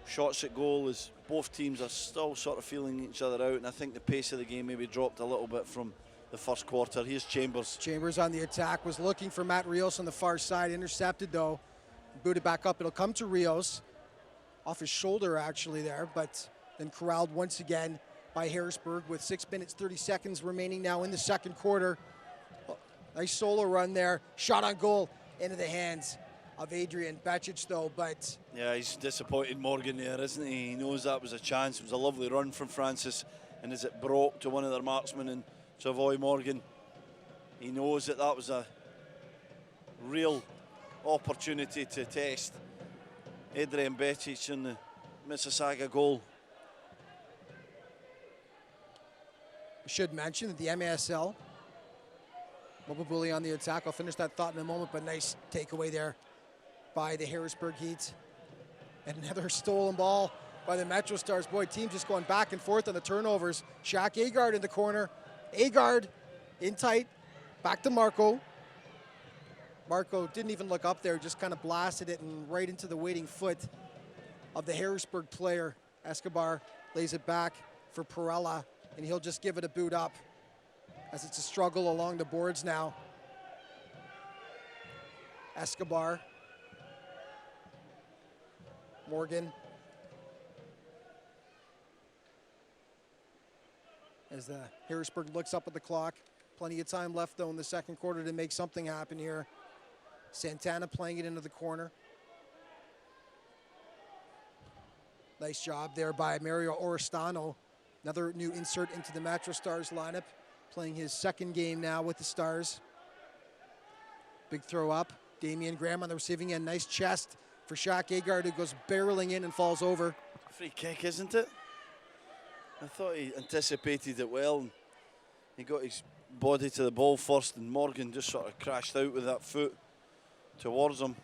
shots at goal, as both teams are still sort of feeling each other out, and I think the pace of the game maybe dropped a little bit from the first quarter. Here's Chambers. Chambers on the attack, was looking for Matt Rios on the far side, intercepted though, booted back up. It'll come to Rios, off his shoulder actually there, but then corralled once again by Harrisburg with 6 minutes 30 seconds remaining now in the second quarter. Nice solo run there, shot on goal into the hands of Adrian Becic though, but... Yeah, he's disappointed Morgan there, isn't he? He knows that was a chance. It was a lovely run from Francis, and as it broke to one of their marksmen and Savoy Morgan, he knows that that was a real opportunity to test Adrian Becic in the Mississauga goal. We should mention that the MASL, Mobile Bully on the attack. I'll finish that thought in a moment, but nice takeaway there by the Harrisburg Heat. And another stolen ball by the MetroStars. Boy, team just going back and forth on the turnovers. Shaq Agard in the corner. Agard in tight, back to Marco. Marco didn't even look up there, just kind of blasted it and right into the waiting foot of the Harrisburg player. Escobar lays it back for Perella, and he'll just give it a boot up as it's a struggle along the boards now. Escobar. Morgan. As the Harrisburg looks up at the clock. Plenty of time left though in the second quarter to make something happen here. Santana playing it into the corner. Nice job there by Mario Oristano. Another new insert into the MetroStars lineup. Playing his second game now with the Stars. Big throw up. Damian Graham on the receiving end. Nice chest for Shaq Agard, who goes barreling in and falls over. Free kick, isn't it? I thought he anticipated it well. And he got his body to the ball first, and Morgan just sort of crashed out with that foot towards him.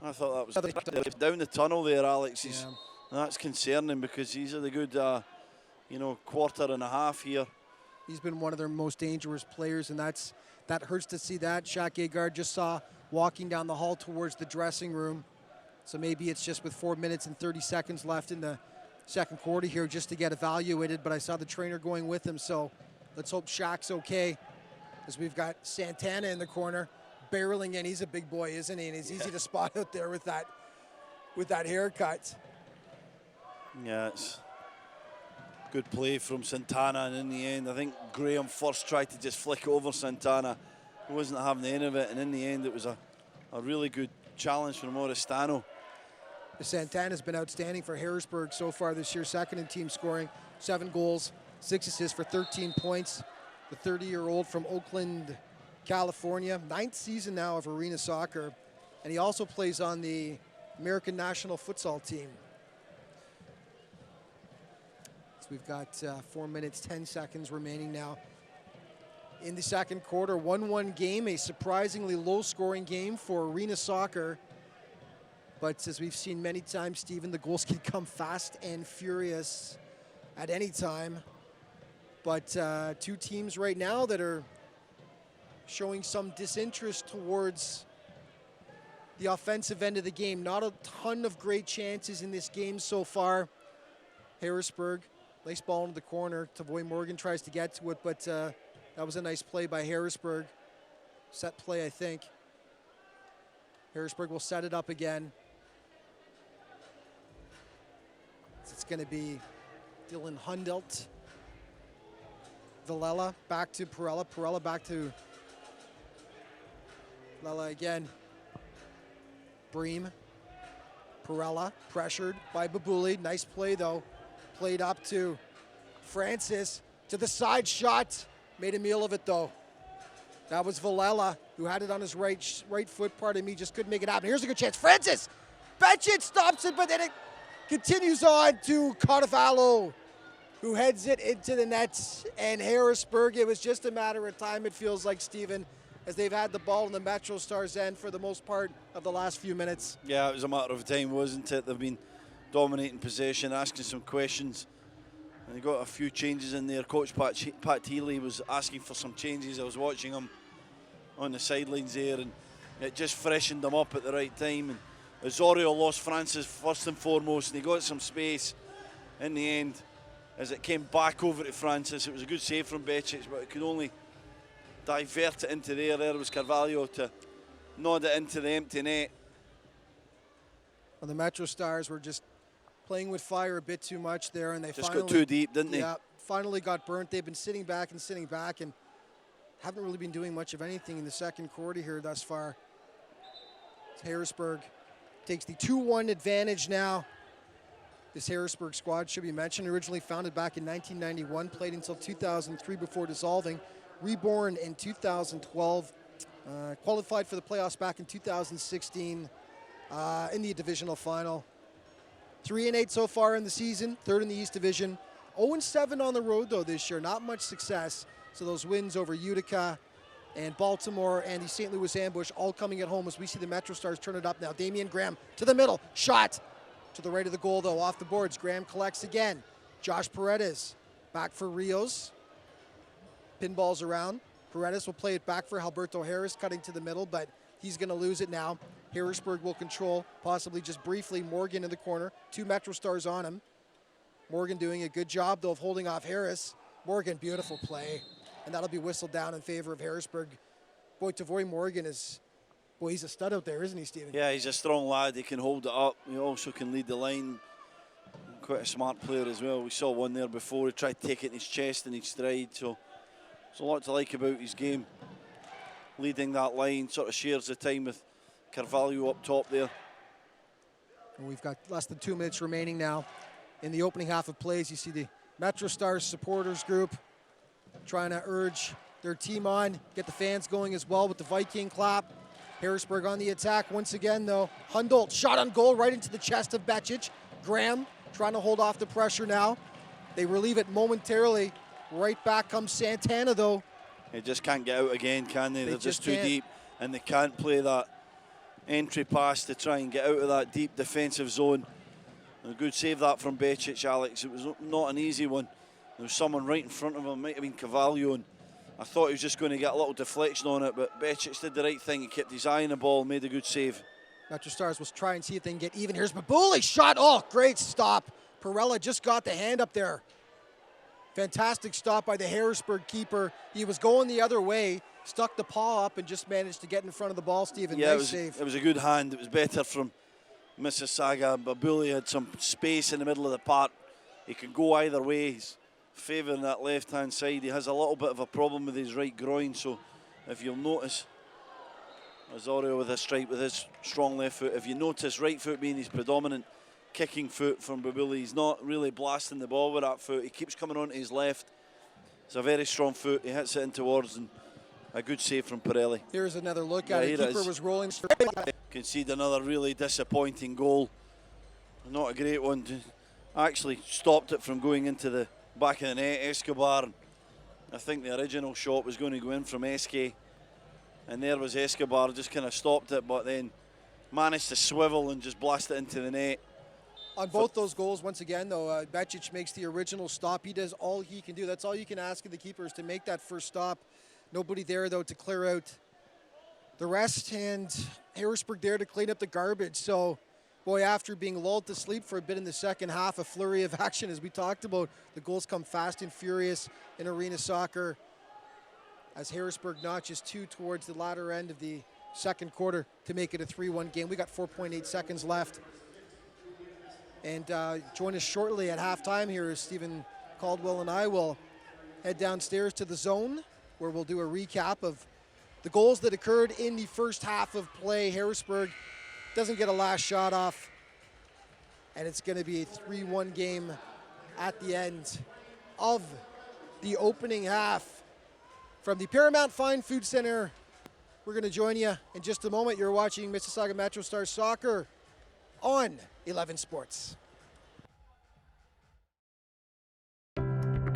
I thought that was down the tunnel there, Alex. Yeah. That's concerning because he's had a good, quarter and a half here. He's been one of their most dangerous players, and that hurts to see that. Shaq Agard just saw walking down the hall towards the dressing room. So maybe it's just with 4 minutes and 30 seconds left in the second quarter here just to get evaluated, but I saw the trainer going with him, so let's hope Shaq's okay, as we've got Santana in the corner, barreling in. He's a big boy, isn't he? And he's easy to spot out there with that with that haircut. Yeah, it's good play from Santana, and in the end, I think Graham first tried to just flick over Santana. He wasn't having the end of it, and in the end, it was a really good challenge from Oristano. Santana's been outstanding for Harrisburg so far this year, second in team scoring, 7 goals, 6 assists for 13 points. The 30-year-old from Oakland, California, 9th season now of arena soccer, and he also plays on the American national futsal team. So we've got 4 minutes, 10 seconds remaining now in the second quarter. 1-1 game, a surprisingly low-scoring game for arena soccer. But as we've seen many times, Stephen, the goals can come fast and furious at any time. But two teams right now that are showing some disinterest towards the offensive end of the game. Not a ton of great chances in this game so far. Harrisburg, nice ball into the corner. Tavoy Morgan tries to get to it, but that was a nice play by Harrisburg. Set play, I think. Harrisburg will set it up again. It's going to be Dylan Hundelt. Villela back to Perella. Perella back to Villela again. Bream. Perella pressured by Babuli. Nice play though. Played up to Francis. To the side shot. Made a meal of it though. That was Villela, who had it on his right foot. Pardon me, just couldn't make it happen. Here's a good chance. Francis! Betchett stops it, but then it continues on to Carvalho, who heads it into the nets. And Harrisburg, it was just a matter of time, it feels like, Stephen, as they've had the ball in the MetroStars end for the most part of the last few minutes. Yeah, it was a matter of time, wasn't it? They've been dominating possession, asking some questions. And they got a few changes in there. Coach Pat Healy was asking for some changes. I was watching him on the sidelines there, and it just freshened them up at the right time. And Osorio lost Francis first and foremost, and he got some space in the end. As it came back over to Francis, it was a good save from Betchett, but it could only divert it into there. There was Carvalho to nod it into the empty net. Well, the MetroStars were just playing with fire a bit too much there, and they just finally got too deep, didn't they? Yeah, finally got burnt. They've been sitting back, and haven't really been doing much of anything in the second quarter here thus far. Harrisburg takes the 2-1 advantage now. This Harrisburg squad should be mentioned, originally founded back in 1991, played until 2003 before dissolving, reborn in 2012, qualified for the playoffs back in 2016 in the divisional final. 3-8 so far in the season, third in the East Division. 0-7 on the road though this year, not much success. So those wins over Utica and Baltimore and the St. Louis Ambush all coming at home as we see the MetroStars turn it up now. Damian Graham to the middle, shot to the right of the goal though, off the boards. Graham collects again. Josh Paredes back for Rios. Pinballs around. Paredes will play it back for Alberto Harris, cutting to the middle, but he's going to lose it now. Harrisburg will control, possibly just briefly. Morgan in the corner, 2 MetroStars on him. Morgan doing a good job though of holding off Harris. Morgan, beautiful play. And that'll be whistled down in favor of Harrisburg. Boy, Tavoy Morgan is, boy, he's a stud out there, isn't he, Stephen? Yeah, he's a strong lad. He can hold it up. He also can lead the line. Quite a smart player as well. We saw one there before. He tried to take it in his chest and his stride. So there's a lot to like about his game. Leading that line, sort of shares the time with Carvalho up top there. And we've got less than 2 minutes remaining now in the opening half of plays. You see the MetroStars supporters group trying to urge their team on, get the fans going as well with the Viking clap. Harrisburg on the attack once again though. Hundelt shot on goal right into the chest of Betchett. Graham trying to hold off the pressure now. They relieve it momentarily. Right back comes Santana though. They just can't get out again, can they? They're just too can't. deep, and they can't play that entry pass to try and get out of that deep defensive zone. A good save that from Betchett, Alex. It was not an easy one. There was someone right in front of him, might have been Carvalho, and I thought he was just going to get a little deflection on it, but Betchett did the right thing. He kept his eye on the ball, made a good save. MetroStars will try and see if they can get even. Here's Babuli, shot, oh, great stop. Perella just got the hand up there. Fantastic stop by the Harrisburg keeper. He was going the other way, stuck the paw up and just managed to get in front of the ball, Stephen. Yeah, nice save. It was a good hand. It was better from Mississauga. Babuli had some space in the middle of the park. He can go either way. He's favouring that left-hand side. He has a little bit of a problem with his right groin, so if you'll notice, Osorio with a strike with his strong left foot. If you notice, right foot being his predominant kicking foot from Babuli, he's not really blasting the ball with that foot. He keeps coming onto his left. It's a very strong foot. He hits it in towards, and a good save from Pirelli. Here's another look at it. Keeper was rolling. Concede another really disappointing goal. Not a great one. Actually stopped it from going into the back of the net. Escobar, I think the original shot was going to go in from SK, and there was Escobar, just kind of stopped it, but then managed to swivel and just blast it into the net. On both those goals, once again, though, Becic makes the original stop. He does all he can do. That's all you can ask of the keeper, is to make that first stop. Nobody there, though, to clear out the rest, and Harrisburg there to clean up the garbage. So, boy, after being lulled to sleep for a bit in the second half, a flurry of action, as we talked about. The goals come fast and furious in arena soccer, as Harrisburg notches 2 towards the latter end of the second quarter to make it a 3-1 game. We got 4.8 seconds left. And join us shortly at halftime here as Stephen Caldwell and I will head downstairs to the zone, where we'll do a recap of the goals that occurred in the first half of play. Harrisburg doesn't get a last shot off, and it's going to be a 3-1 game at the end of the opening half. From the Paramount Fine Food Center, we're going to join you in just a moment. You're watching Mississauga MetroStars Soccer on 11 Sports.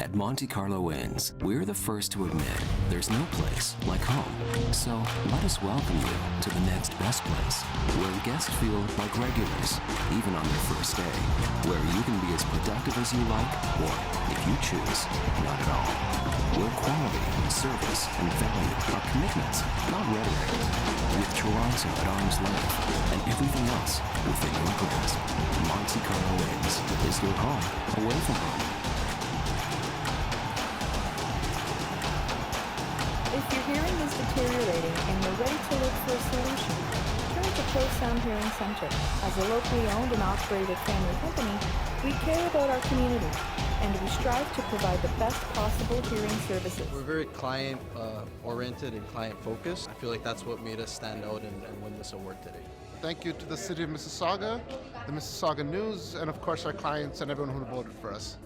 At Monte Carlo Inns, we're the first to admit there's no place like home. So let us welcome you to the next best place, where guests feel like regulars, even on their first day, where you can be as productive as you like, or, if you choose, not at all. Where quality, service, and value are commitments, not rhetoric. With Toronto at arm's length, and everything else within your grasp. Monte Carlo Inns is your home away from home. If your hearing is deteriorating and you're ready to look for a solution, turn to Pro Sound Hearing Center. As a locally owned and operated family company, we care about our community, and we strive to provide the best possible hearing services. We're very client-oriented and client-focused. I feel like that's what made us stand out and win this award today. Thank you to the City of Mississauga, the Mississauga News, and of course our clients and everyone who voted for us.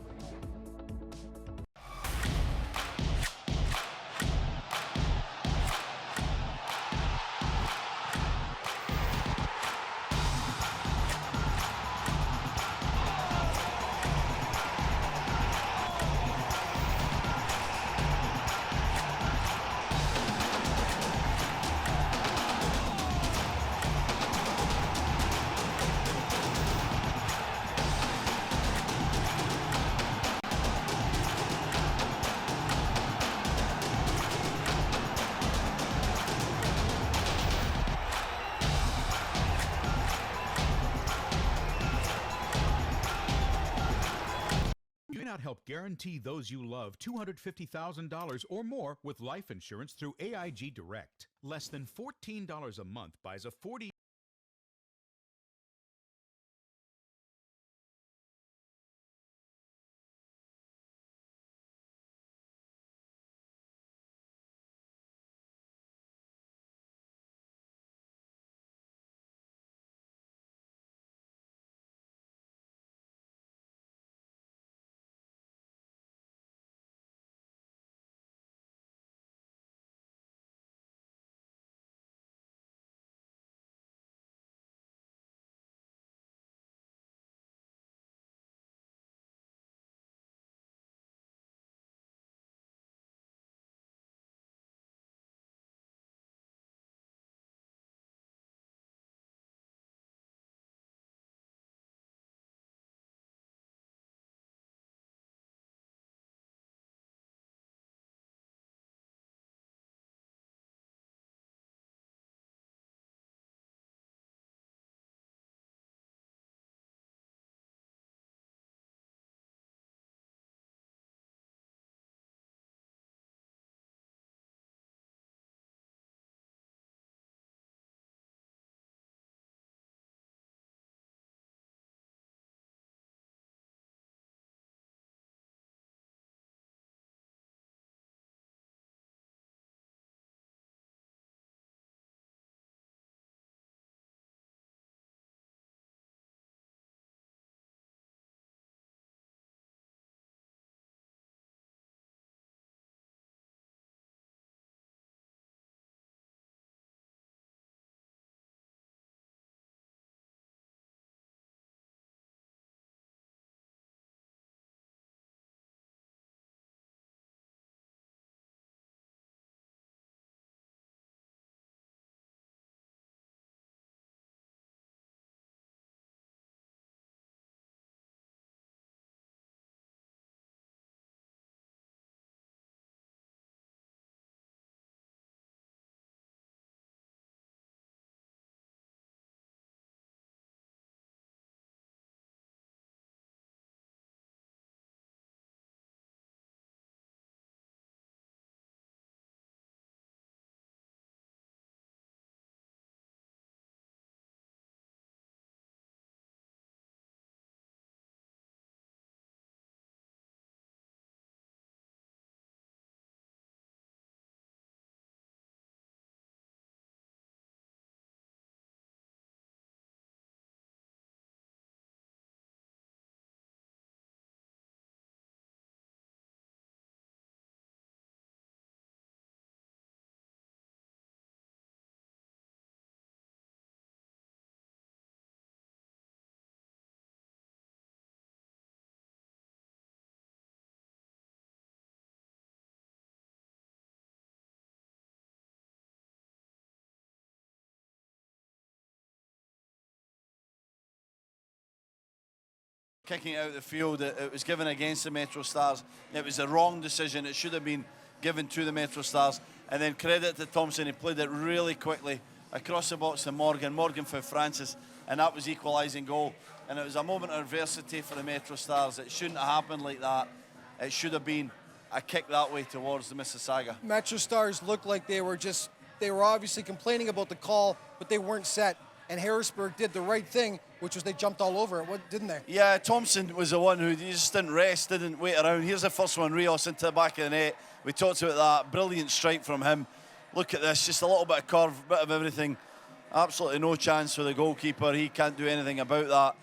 Help guarantee those you love $250,000 or more with life insurance through AIG Direct. Less than $14 a month buys a 40 Kicking it out of the field, it was given against the MetroStars. It was the wrong decision. It should have been given to the MetroStars. And then credit to Thompson, he played it really quickly across the box to Morgan. Morgan for Francis, and that was equalising goal. And it was a moment of adversity for the MetroStars. It shouldn't have happened like that. It should have been a kick that way towards the Mississauga. MetroStars looked like they were obviously complaining about the call, but they weren't set. And Harrisburg did the right thing, which was they jumped all over it, didn't they? Yeah, Thompson was the one who just didn't rest, didn't wait around. Here's the first one, Rios into the back of the net. We talked about that. Brilliant strike from him. Look at this, just a little bit of curve, bit of everything. Absolutely no chance for the goalkeeper. He can't do anything about that.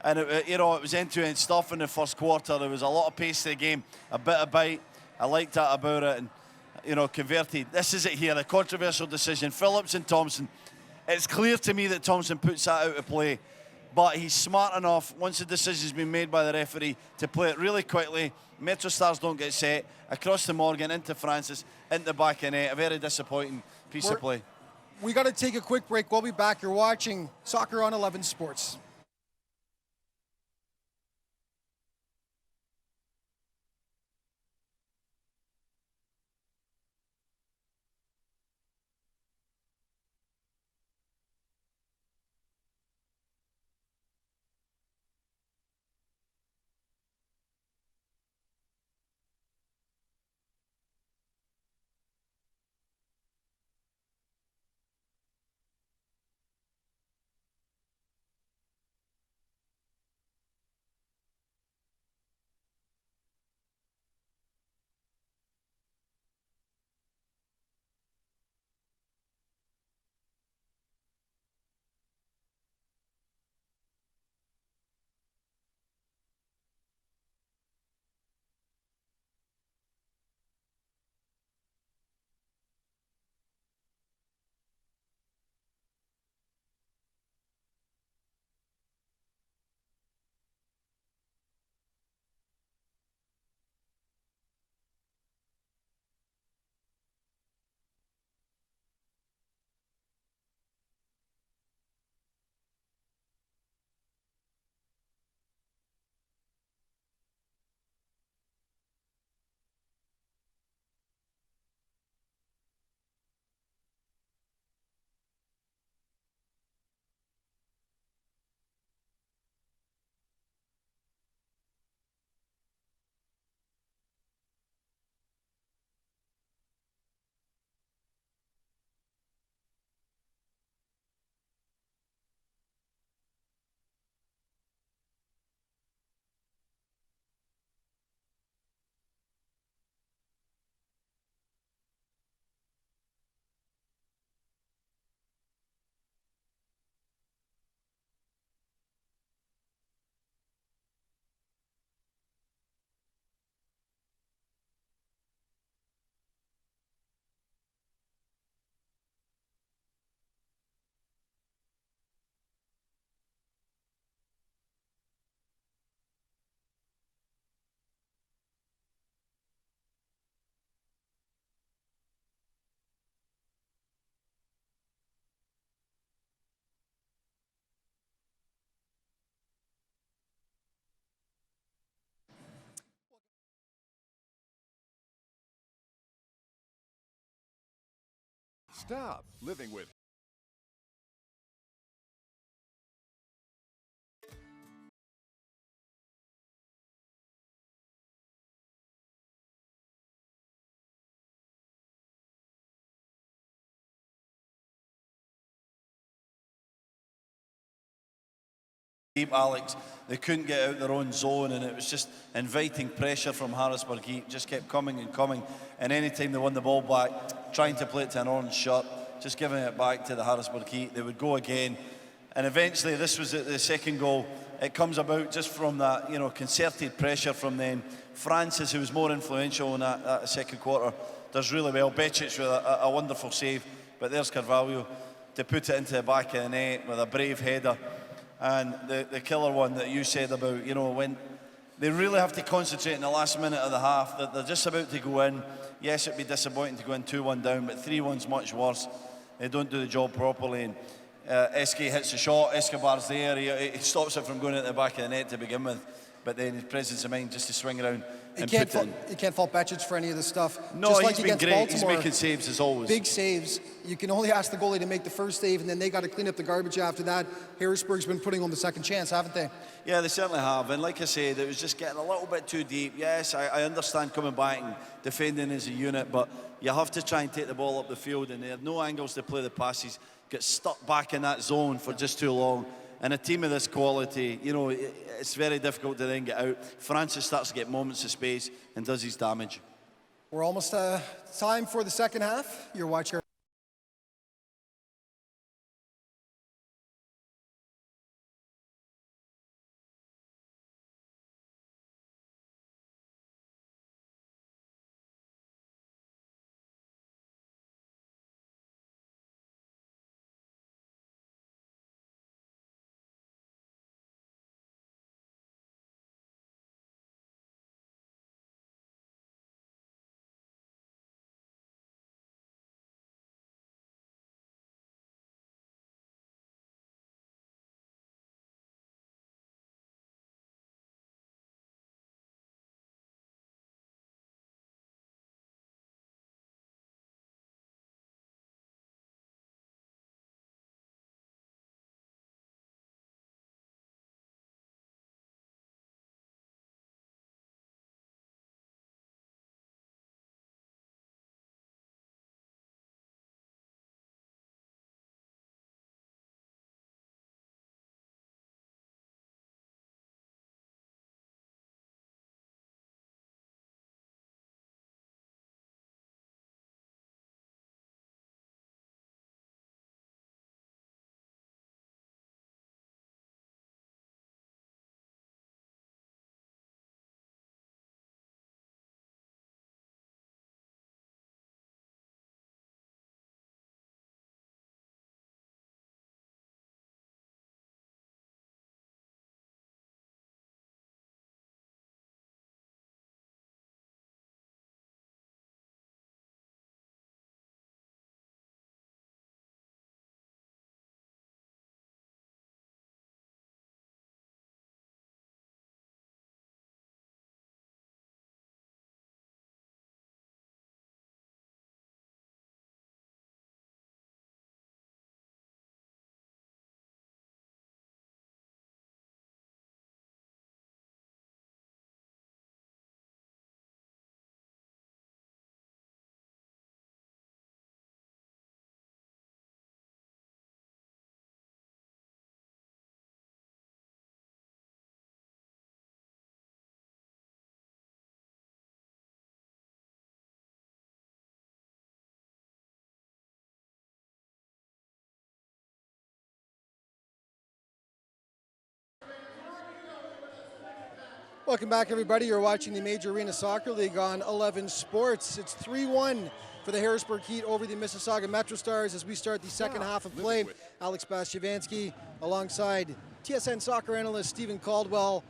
And it was end-to-end stuff in the first quarter. There was a lot of pace to the game, a bit of bite. I liked that about it, and converted. This is it here, the controversial decision. Phillips and Thompson. It's clear to me that Thompson puts that out of play, but he's smart enough, once the decision's been made by the referee, to play it really quickly. MetroStars don't get set, across to Morgan, into Francis, into the back of net. A very disappointing piece of play. We got to take a quick break. We'll be back. You're watching Soccer on 11 Sports. Stop living with deep, Alex. They couldn't get out their own zone, and it was just inviting pressure from Harrisburg. He just kept coming and coming, and any time they won the ball back, trying to play it to an orange shirt, just giving it back to the Harrisburg Heat, they would go again. And eventually, this was the second goal. It comes about just from that, concerted pressure from them. Francis, who was more influential in that second quarter, does really well. Becic with a wonderful save, but there's Carvalho to put it into the back of the net with a brave header. And the killer one that you said about, when they really have to concentrate in the last minute of the half, that they're just about to go in. Yes, it'd be disappointing to go in 2-1 down, but 3-1's much worse. They don't do the job properly. And Eske hits the shot, Escobar's there, he stops it from going into the back of the net to begin with. but then his presence of mind just to swing around You and can't, put it in. you can't fault Betchich for any of this stuff. No, Just he's like been against great. Baltimore, He's making saves as always. Big saves. You can only ask the goalie to make the first save, and then they got to clean up the garbage after that. Harrisburg's been putting on the second chance, haven't they? Yeah, they certainly have. And like I said, it was just getting a little bit too deep. Yes, I understand coming back and defending as a unit, but you have to try and take the ball up the field, and they had no angles to play the passes. Get stuck back in that zone for just too long. And a team of this quality, you know, it's very difficult to then get out. Francis starts to get moments of space and does his damage. We're almost time for the second half. You're watching. Welcome back, everybody. You're watching the Major Arena Soccer League on 11 Sports. It's 3-1 for the Harrisburg Heat over the Mississauga MetroStars as we start the second half of play. Alex Bastiavansky alongside TSN soccer analyst Stephen Caldwell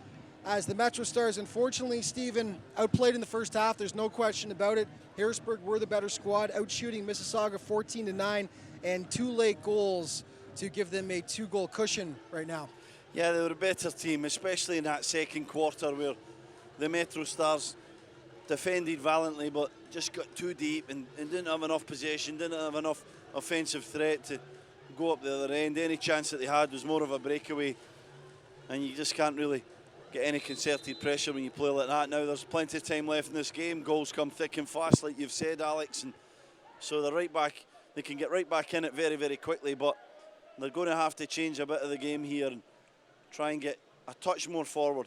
as the MetroStars, unfortunately, Stephen, outplayed in the first half. There's no question about it. Harrisburg were the better squad, outshooting Mississauga 14-9, and 2 late goals to give them a 2-goal cushion right now. Yeah, they were a better team, especially in that second quarter where the MetroStars defended valiantly but just got too deep and didn't have enough possession, didn't have enough offensive threat to go up the other end. Any chance that they had was more of a breakaway, and you just can't really get any concerted pressure when you play like that. Now there's plenty of time left in this game. Goals come thick and fast, like you've said, Alex, and so they're right back. They can get right back in it very, very quickly, but they're going to have to change a bit of the game here and try and get a touch more forward.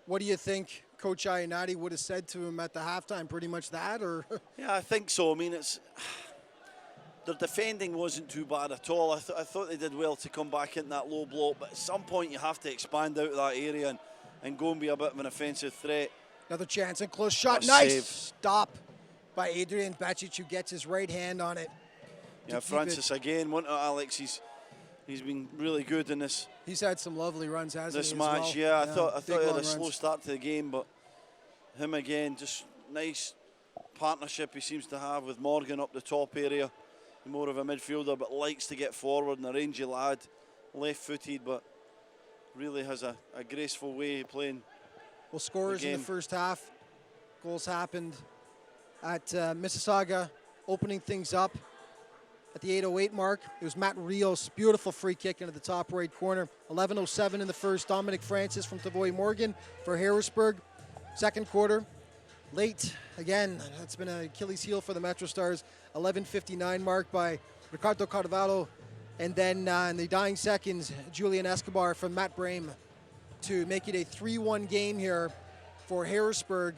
What do you think Coach Iannati would have said to him at the halftime? Pretty much that, or? Yeah, I think so. I mean, their defending wasn't too bad at all. I thought they did well to come back in that low block, but at some point you have to expand out of that area and go and be a bit of an offensive threat. Another chance and close shot. What a nice save. stop by Adrian Bacic, who gets his right hand on it. Yeah, Francis again, wasn't it, Alex? He's been really good in this. He's had some lovely runs, hasn't this he? match, as well? yeah. I thought he had a long slow runs. start to the game, but him again, just nice partnership he seems to have with Morgan up the top area. More of a midfielder, but likes to get forward, and a rangy lad, left-footed, but really has a graceful way of playing Well, scores in the first half. Goals happened at Mississauga, opening things up at the 8:08 mark. It was Matt Rios, beautiful free kick into the top right corner. 11:07 in the first. Dominic Francis from Tavoy Morgan for Harrisburg. Second quarter, late again. That's been an Achilles heel for the MetroStars. 11:59 mark by Ricardo Carvalho, and then in the dying seconds, Julian Escobar from Matt Brame to make it a 3-1 game here for Harrisburg.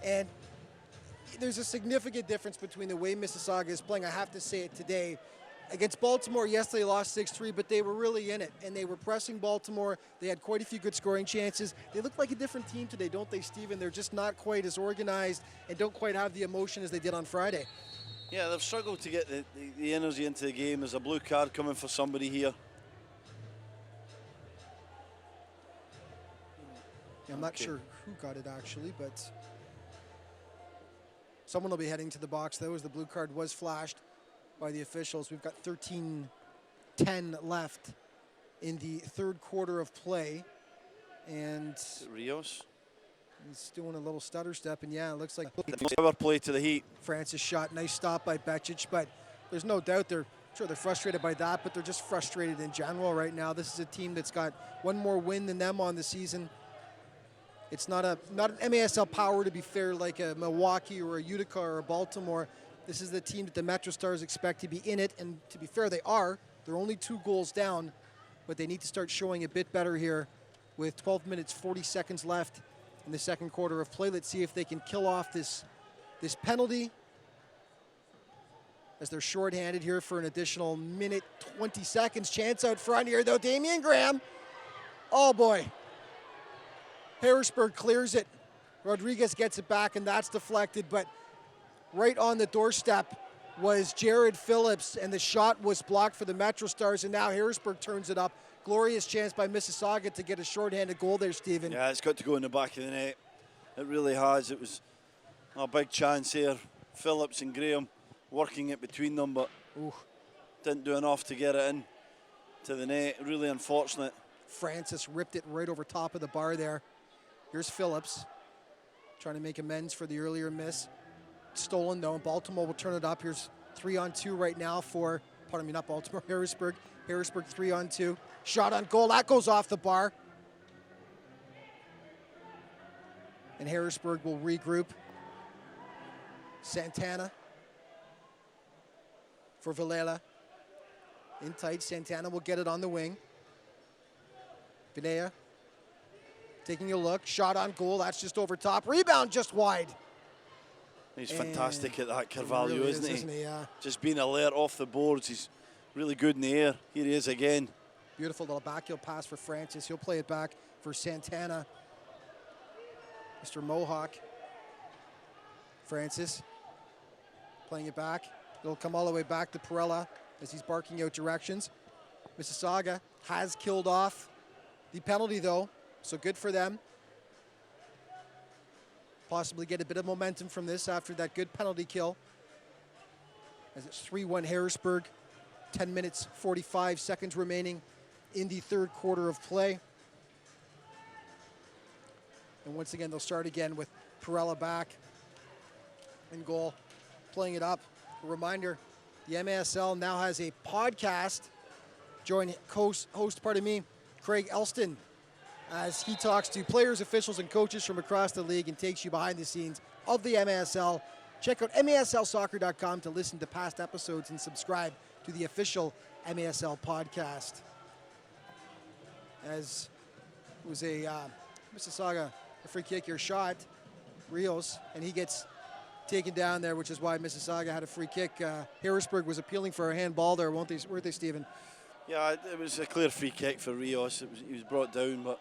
And there's a significant difference between the way Mississauga is playing. I have to say it today. Against Baltimore, yes, they lost 6-3, but they were really in it, and they were pressing Baltimore. They had quite a few good scoring chances. They look like a different team today, don't they, Stephen? They're just not quite as organized and don't quite have the emotion as they did on Friday. Yeah, they've struggled to get the energy into the game. There's a blue card coming for somebody here. Yeah, I'm not sure who got it, actually, but someone will be heading to the box, though, as the blue card was flashed by the officials. We've got 13:10 left in the third quarter of play. And Rios. He's doing a little stutter step, and yeah, it looks like Power play to the Heat. Francis shot, nice stop by Becic, but there's no doubt they're frustrated by that, but they're just frustrated in general right now. This is a team that's got one more win than them on the season. It's not an MASL power, to be fair, like a Milwaukee or a Utica or a Baltimore. This is the team that the MetroStars expect to be in it, and to be fair, they are. They're only 2 goals down, but they need to start showing a bit better here with 12 minutes, 40 seconds left in the second quarter of play. Let's see if they can kill off this penalty, as they're shorthanded here for an additional minute, 20 seconds. Chance out front here, though. Damian Graham. Oh, boy. Harrisburg clears it. Rodriguez gets it back, and that's deflected, but right on the doorstep was Jared Phillips, and the shot was blocked for the MetroStars, and now Harrisburg turns it up. Glorious chance by Mississauga to get a shorthanded goal there, Stephen. Yeah, it's got to go in the back of the net. It really has. It was a big chance here. Phillips and Graham working it between them, but didn't do enough to get it in to the net. Really unfortunate. Francis ripped it right over top of the bar there. Here's Phillips trying to make amends for the earlier miss. Stolen, though, and Baltimore will turn it up. Here's 3-on-2 right now for, pardon me, not Baltimore, Harrisburg. Harrisburg 3-on-2. Shot on goal, that goes off the bar. And Harrisburg will regroup. Santana for Villela. In tight, Santana will get it on the wing. Vinea taking a look, shot on goal, that's just over top. Rebound just wide. He's fantastic at that, Carvalho, really isn't he? Isn't he? Yeah. Just being alert off the boards. He's really good in the air. Here he is again. Beautiful little backheel pass for Francis. He'll play it back for Santana. Mr. Mohawk. Francis playing it back. It'll come all the way back to Perella as he's barking out directions. Mississauga has killed off the penalty, though, so good for them. Possibly get a bit of momentum from this after that good penalty kill. As it's 3-1 Harrisburg. 10 minutes, 45 seconds remaining in the third quarter of play. And once again, they'll start again with Perella back in goal, playing it up. A reminder, the MASL now has a podcast. Join host, Craig Elston, as he talks to players, officials, and coaches from across the league and takes you behind the scenes of the MASL. Check out MASLsoccer.com to listen to past episodes and subscribe to the official MASL podcast. As it was a Mississauga a free kick here shot, Rios, and he gets taken down there, which is why Mississauga had a free kick. Harrisburg was appealing for a handball there, weren't they, Stephen? Yeah, it was a clear free kick for Rios. He was brought down, but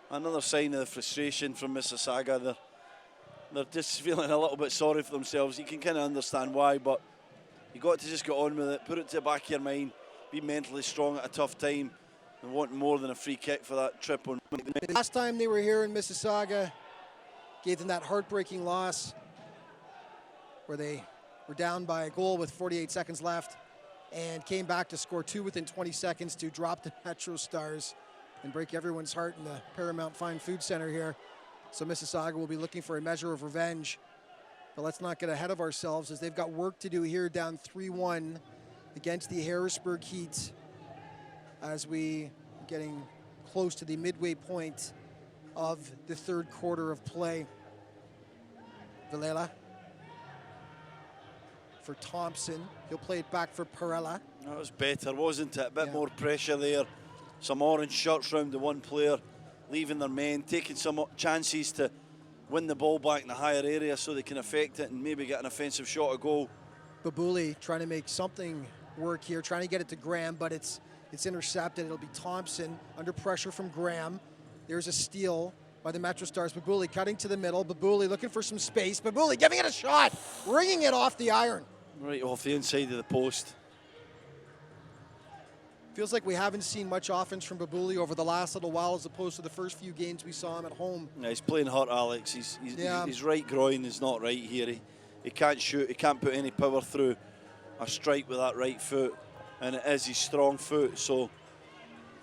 another sign of the frustration from Mississauga. They're just feeling a little bit sorry for themselves. You can kind of understand why, but you got to just get on with it, put it to the back of your mind, be mentally strong at a tough time, and want more than a free kick for that trip on. Last time they were here in Mississauga, gave them that heartbreaking loss where they were down by a goal with 48 seconds left and came back to score 2 within 20 seconds to drop the MetroStars and break everyone's heart in the Paramount Fine Food Center here. So Mississauga will be looking for a measure of revenge. But let's not get ahead of ourselves as they've got work to do here, down 3-1 against the Harrisburg Heat as we getting close to the midway point of the third quarter of play. Vilela for Thompson. He'll play it back for Perella. That was better, wasn't it? A bit more pressure there. Some orange shirts round the one player, leaving their men, taking some chances to win the ball back in the higher area so they can affect it and maybe get an offensive shot at goal. Babuli trying to make something work here, trying to get it to Graham, but it's intercepted. It'll be Thompson under pressure from Graham. There's a steal by the MetroStars. Babuli cutting to the middle. Babuli looking for some space. Babuli giving it a shot, ringing it off the iron. Right off the inside of the post. Feels like we haven't seen much offense from Babuli over the last little while as opposed to the first few games we saw him at home. Yeah, he's playing hurt, Alex. His right groin is not right here. He can't shoot. He can't put any power through a strike with that right foot, and it is his strong foot. So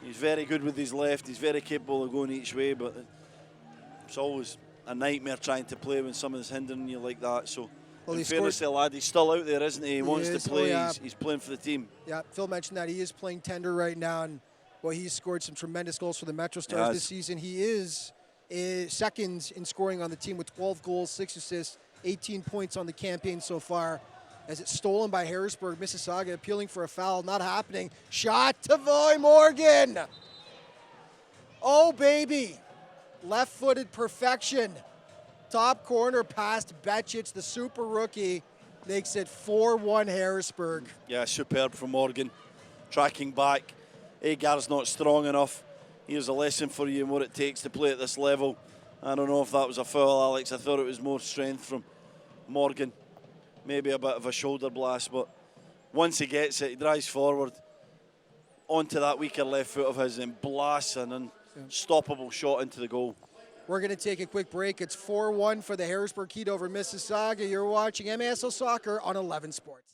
he's very good with his left. He's very capable of going each way, but it's always a nightmare trying to play when someone's hindering you like that. So. Well, in fairness to the lad, he's still out there, isn't he? He wants to play. Oh, yeah. He's playing for the team. Yeah, Phil mentioned that he is playing tender right now, and he's scored some tremendous goals for the MetroStars this season. He is second in scoring on the team with 12 goals, 6 assists, 18 points on the campaign so far. As it's stolen by Harrisburg, Mississauga appealing for a foul, not happening. Shot to Voy Morgan. Oh, baby. Left-footed perfection. Top corner past Betchich, the super rookie, makes it 4-1 Harrisburg. Yeah, superb from Morgan. Tracking back. Agar's not strong enough. Here's a lesson for you in what it takes to play at this level. I don't know if that was a foul, Alex. I thought it was more strength from Morgan. Maybe a bit of a shoulder blast, but once he gets it, he drives forward onto that weaker left foot of his and blasts an unstoppable shot into the goal. We're going to take a quick break. It's 4-1 for the Harrisburg Heat over Mississauga. You're watching MASL Soccer on 11 Sports.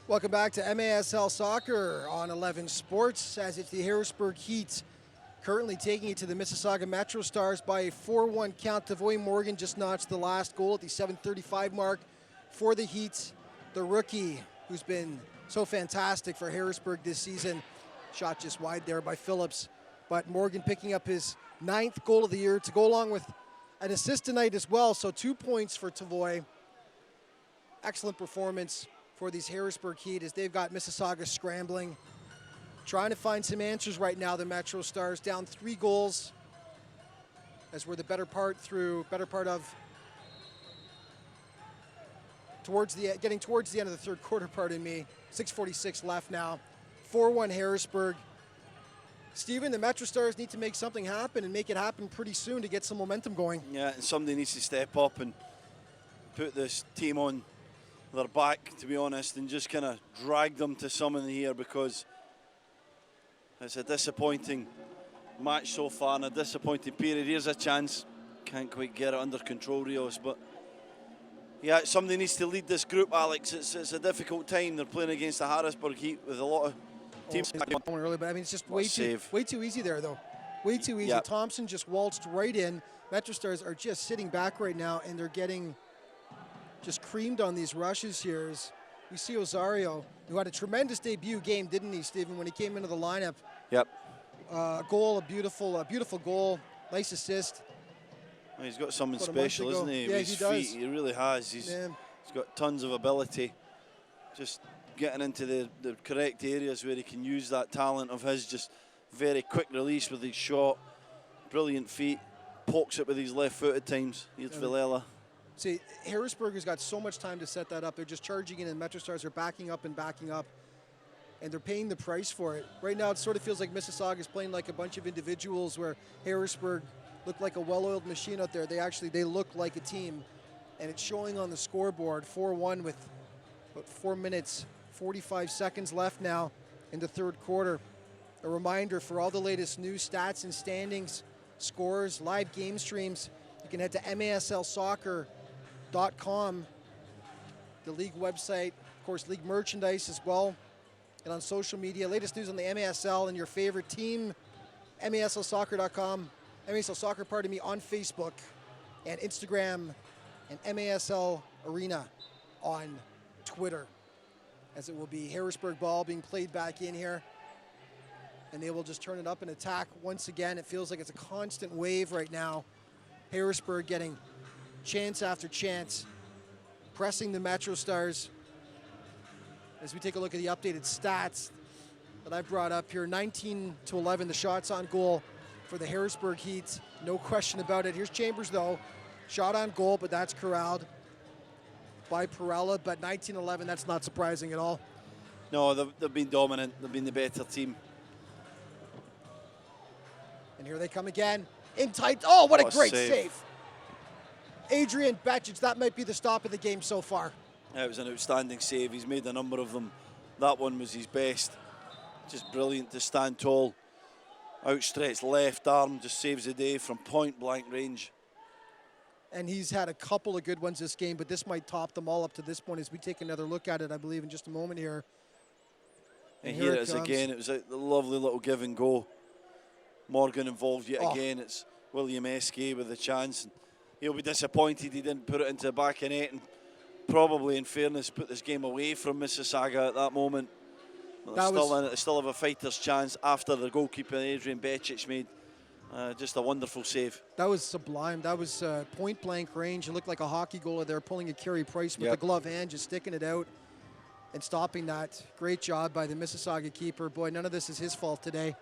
Welcome back to MASL Soccer on 11 Sports, as it's the Harrisburg Heat currently taking it to the Mississauga MetroStars by a 4-1 count. Tavoy Morgan just notched the last goal at the 7:35 mark for the Heat. The rookie, who's been so fantastic for Harrisburg this season, shot just wide there by Phillips. But Morgan picking up his 9th goal of the year to go along with an assist tonight as well. So 2 points for Tavoy. Excellent performance for these Harrisburg Heat as they've got Mississauga scrambling, trying to find some answers right now. The MetroStars down 3 goals as we're the better part of getting towards the end of the third quarter, pardon me. 6:46 left now. 4-1 Harrisburg. Stephen, the MetroStars need to make something happen and make it happen pretty soon to get some momentum going. Yeah, and somebody needs to step up and put this team on their back, to be honest, and just kind of drag them to something here, because It's a disappointing match so far and a disappointing period. Here's a chance. Can't quite get it under control, Rios, but yeah, somebody needs to lead this group, Alex. It's a difficult time. They're playing against the Harrisburg Heat with a lot of teams. Early, but I mean, it's just way too easy there, though. Way too easy. Yep. Thompson just waltzed right in. MetroStars are just sitting back right now, and they're getting just creamed on these rushes here. As we see Osario, who had a tremendous debut game, didn't he, Stephen, when he came into the lineup? Yep. Goal, a beautiful goal, nice assist. Well, he's got something special, isn't he? Yeah, With his he does. feet, he really has. He's got tons of ability. Just getting into the correct areas where he can use that talent of his. Just very quick release with his shot. Brilliant feet. Pokes it with his left foot at times. Here's Villela. See, Harrisburg has got so much time to set that up. They're just charging in, and MetroStars are backing up, and they're paying the price for it. Right now, it sort of feels like Mississauga is playing like a bunch of individuals, where Harrisburg look like a well-oiled machine out there. They look like a team, and it's showing on the scoreboard. 4-1 with about 4 minutes, 45 seconds left now in the third quarter. A reminder for all the latest news, stats, and standings, scores, live game streams, you can head to maslsoccer.com, the league website, of course, league merchandise as well, and on social media. Latest news on the MASL and your favorite team, maslsoccer.com. MASL Soccer, pardon me, on Facebook and Instagram, and MASL Arena on Twitter, as it will be Harrisburg ball being played back in here, and they will just turn it up and attack once again. It feels like it's a constant wave right now. Harrisburg getting chance after chance, pressing the MetroStars. As we take a look at the updated stats that I brought up here, 19-11, the shots on goal for the Harrisburg Heat, no question about it. Here's Chambers, though. Shot on goal, but that's corralled by Perella. But 19-11, that's not surprising at all. No, they've been dominant. They've been the better team. And here they come again. In tight. Oh, what a great save. save. Adrian Betchich, that might be the stop of the game so far. Yeah, it was an outstanding save. He's made a number of them. That one was his best. Just brilliant to stand tall. Outstretched left arm, just saves the day from point blank range. And he's had a couple of good ones this game, but this might top them all up to this point as we take another look at it, I believe, in just a moment here. And here it is again. It was a lovely little give and go. Morgan involved yet again. It's William Eskay with the chance. And he'll be disappointed he didn't put it into the back of net, and probably, in fairness, put this game away from Mississauga at that moment. They're still in it. They still have a fighter's chance after the goalkeeper, Adrian Betchich, made just a wonderful save. That was sublime. That was point blank range. It looked like a hockey goalie there pulling a Carey Price with the glove hand, just sticking it out and stopping that. Great job by the Mississauga keeper. Boy, none of this is his fault today.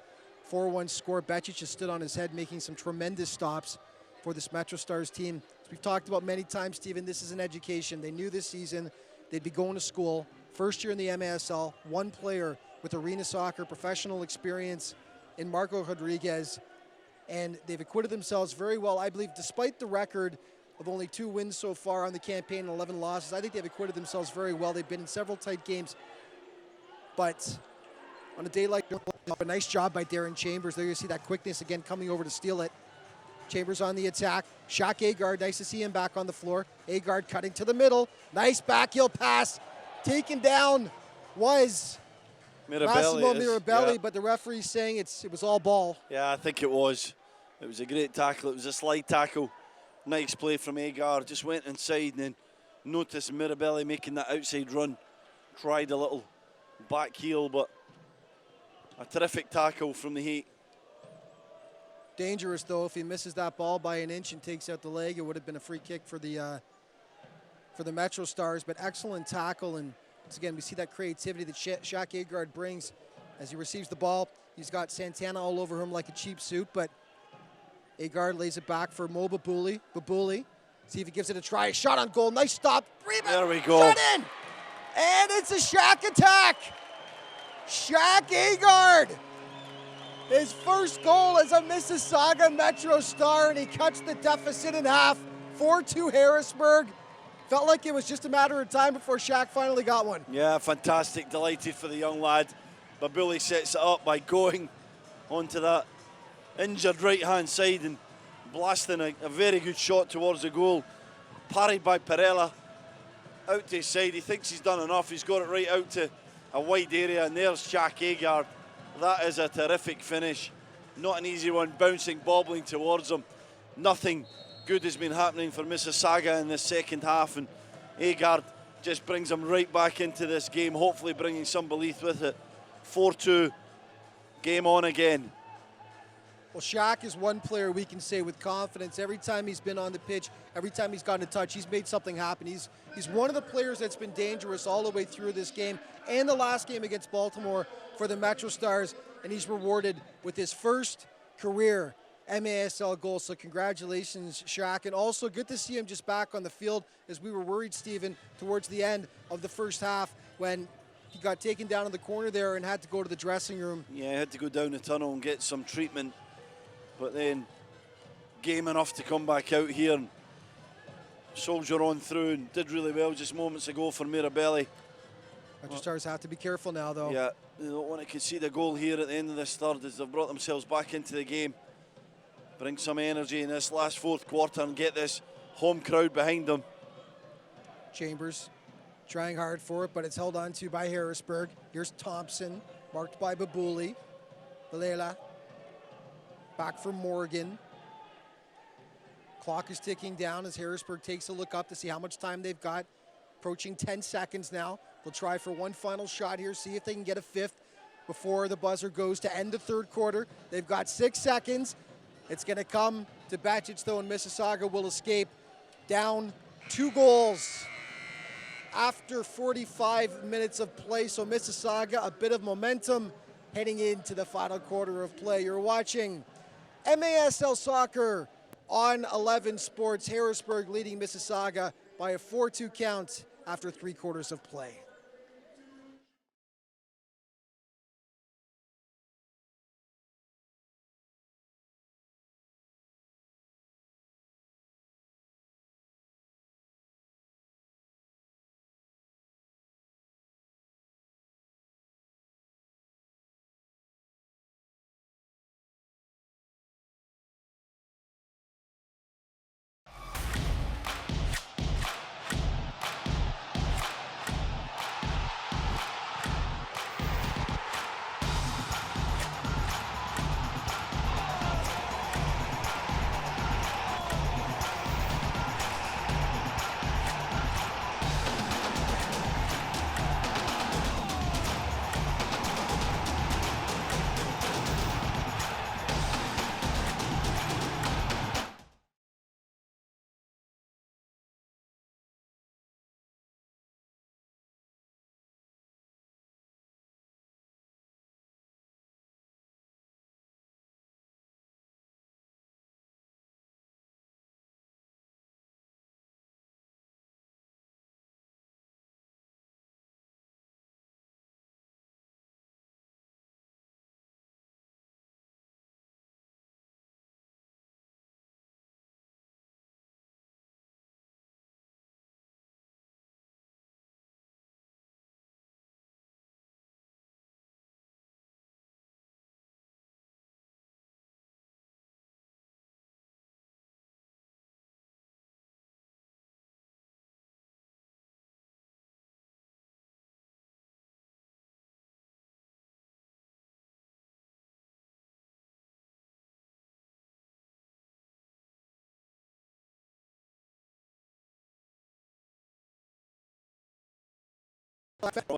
4-1 score. Betchich just stood on his head, making some tremendous stops for this MetroStars team. As we've talked about many times, Stephen, this is an education. They knew this season they'd be going to school. First year in the MASL, one player with arena soccer professional experience in Marco Rodriguez, and they've acquitted themselves very well, I believe, despite the record of only 2 wins so far on the campaign and 11 losses. I think they've acquitted themselves very well. They've been in several tight games, but on a day like a nice job by Darren Chambers. There you see that quickness again coming over to steal it. Chambers on the attack. Shaq Agard, nice to see him back on the floor. Agard cutting to the middle. Nice backheel pass. Taken down was Massimo Mirabelli, but the referee's saying it was all ball. Yeah, I think it was. It was a great tackle. It was a slide tackle. Nice play from Agard. Just went inside and then noticed Mirabelli making that outside run. Tried a little back heel, but a terrific tackle from the Heat. Dangerous, though. If he misses that ball by an inch and takes out the leg, it would have been a free kick for the MetroStars. But excellent tackle, and once again, we see that creativity that Shaq Agard brings as he receives the ball. He's got Santana all over him like a cheap suit, but Agard lays it back for Mo Babuli. Babuli, see if he gives it a try. Shot on goal. Nice stop. Rebound. There we go. Shot in. And it's a Shaq attack. Shaq Agard. His first goal as a Mississauga MetroStar, and he cuts the deficit in half. 4-2 Harrisburg. Felt like it was just a matter of time before Shaq finally got one. Yeah, fantastic. Delighted for the young lad. Babuli sets it up by going onto that injured right-hand side and blasting a very good shot towards the goal. Parried by Perella. Out to his side, he thinks he's done enough. He's got it right out to a wide area, and there's Jack Agard. That is a terrific finish. Not an easy one, bouncing, bobbling towards him. Nothing good has been happening for Mississauga in the second half, and Agard just brings him right back into this game, hopefully bringing some belief with it. 4-2, game on again. Well, Shaq is one player we can say with confidence. Every time he's been on the pitch, every time he's gotten a touch, he's made something happen. He's one of the players that's been dangerous all the way through this game and the last game against Baltimore for the MetroStars, and he's rewarded with his first career MASL goal. So congratulations, Shaq. And also good to see him just back on the field, as we were worried, Stephen, towards the end of the first half when he got taken down in the corner there and had to go to the dressing room. Yeah, he had to go down the tunnel and get some treatment. But then game enough to come back out here and soldier on through, and did really well just moments ago for Mirabelli. MetroStars have to be careful now, though. Yeah, they don't want to concede a goal here at the end of this third, as they've brought themselves back into the game. Bring some energy in this last fourth quarter and get this home crowd behind them. Chambers trying hard for it, but it's held on to by Harrisburg. Here's Thompson, marked by Babuli. Valela. Back for Morgan. Clock is ticking down as Harrisburg takes a look up to see how much time they've got. Approaching 10 seconds now. They'll try for one final shot here, see if they can get a fifth before the buzzer goes to end the third quarter. They've got 6 seconds. It's going to come to Bacic, though, and Mississauga will escape down 2 goals after 45 minutes of play. So Mississauga, a bit of momentum heading into the final quarter of play. You're watching MASL Soccer on 11 Sports. Harrisburg leading Mississauga by a 4-2 count after 3 quarters of play.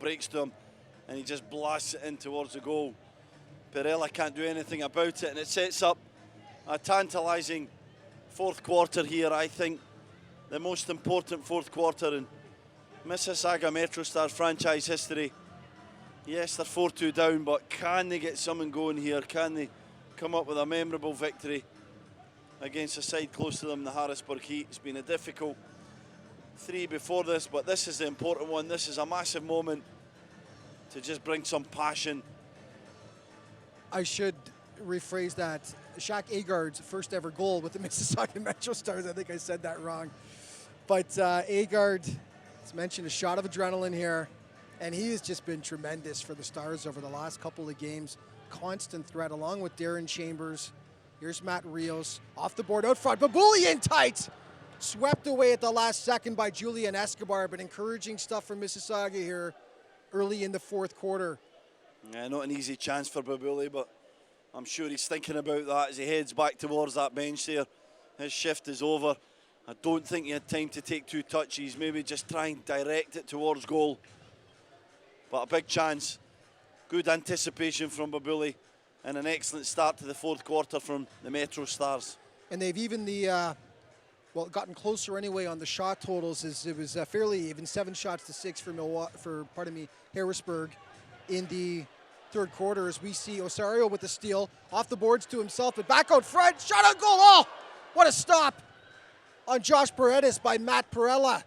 Breaks to him and he just blasts it in towards the goal. Perella can't do anything about it, and it sets up a tantalising fourth quarter here. I think the most important fourth quarter in Mississauga MetroStars franchise history. Yes, they're 4-2 down, but can they get something going here? Can they come up with a memorable victory against a side close to them, the Harrisburg Heat? It's been a difficult 3 before this, but this is the important one. This is a massive moment to just bring some passion. I should rephrase that. Shaq Agard's first ever goal with the Mississauga MetroStars. I think I said that wrong. But Agard, as mentioned, a shot of adrenaline here, and he has just been tremendous for the Stars over the last couple of games. constant threat along with Darren Chambers. Here's Matt Rios off the board out front. Babuli in tight. Swept away at the last second by Julian Escobar, but encouraging stuff from Mississauga here early in the fourth quarter. Yeah, not an easy chance for Babuli, but I'm sure he's thinking about that as he heads back towards that bench there. His shift is over. I don't think he had time to take 2 touches, maybe just try and direct it towards goal. But a big chance. Good anticipation from Babuli and an excellent start to the fourth quarter from the MetroStars. And they've even gotten closer anyway on the shot totals. It was fairly even, 7 shots to 6 for Harrisburg in the third quarter, as we see Osario with the steal off the boards to himself, but back out front, shot on goal. Oh, what a stop on Josh Paredes by Matt Perella.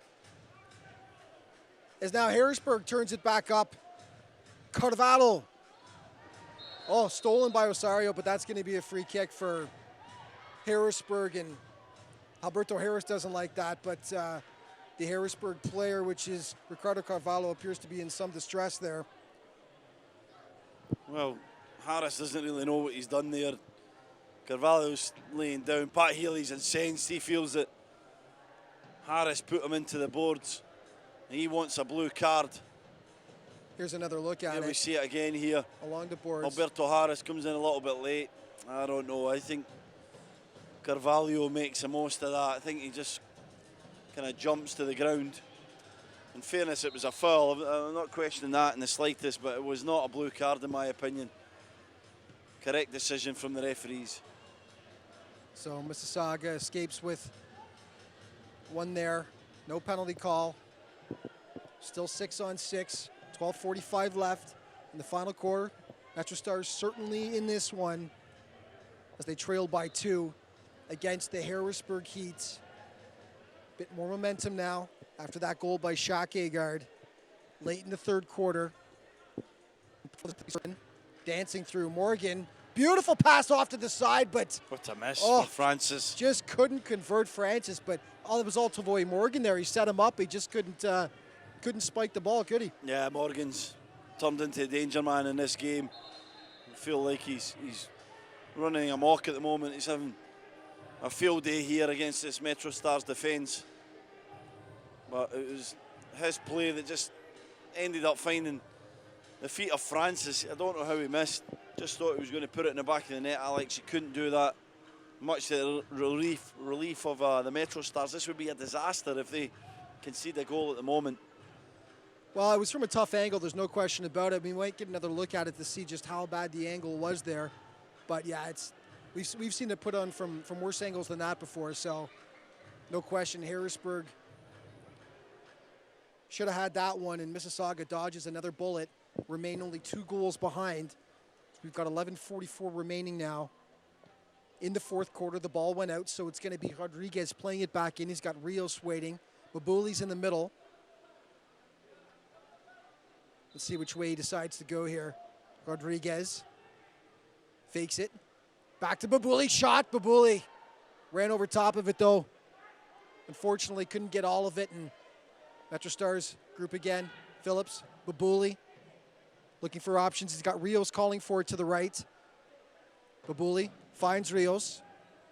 As now Harrisburg turns it back up. Carvalho. Oh, stolen by Osario, but that's going to be a free kick for Harrisburg, and Alberto Harris doesn't like that, but the Harrisburg player, which is Ricardo Carvalho, appears to be in some distress there. Well, Harris doesn't really know what he's done there. Carvalho's laying down. Pat Healy's incensed. He feels that Harris put him into the boards. He wants a blue card. Here's another look at it. We see it again here. Along the boards. Alberto Harris comes in a little bit late. I don't know. I think Carvalho makes the most of that. I think he just kind of jumps to the ground. In fairness, it was a foul. I'm not questioning that in the slightest, but it was not a blue card in my opinion. Correct decision from the referees. So Mississauga escapes with one there. No penalty call. Still 6-on-6. 12:45 left in the final quarter. MetroStars certainly in this one as they trail by 2 against the Harrisburg Heat. Bit more momentum now after that goal by Shaq Agard late in the third quarter. Dancing through Morgan. Beautiful pass off to the side, but what a miss for Francis. Just couldn't convert Francis, but it was all Tavoy Morgan there. He set him up. He just couldn't spike the ball, could he? Yeah, Morgan's turned into a danger man in this game. I feel like he's running amok at the moment. He's having a field day here against this MetroStars defence. But it was his play that just ended up finding the feet of Francis. I don't know how he missed. Just thought he was going to put it in the back of the net, Alex. He couldn't do that. Much to the relief of the MetroStars. This would be a disaster if they concede a goal at the moment. Well, it was from a tough angle. There's no question about it. We might get another look at it to see just how bad the angle was there. But yeah, we've seen it put on from worse angles than that before. So no question, Harrisburg should have had that one, and Mississauga dodges another bullet. Remain only 2 goals behind. We've got 11:44 remaining now. In the fourth quarter, the ball went out, so it's going to be Rodriguez playing it back in. He's got Rios waiting. Babuli's in the middle. Let's see which way he decides to go here. Rodriguez fakes it. Back to Babuli. Shot. Babuli ran over top of it, though. Unfortunately, couldn't get all of it. And MetroStars group again. Phillips, Babuli, looking for options. He's got Rios calling for it to the right. Babuli finds Rios.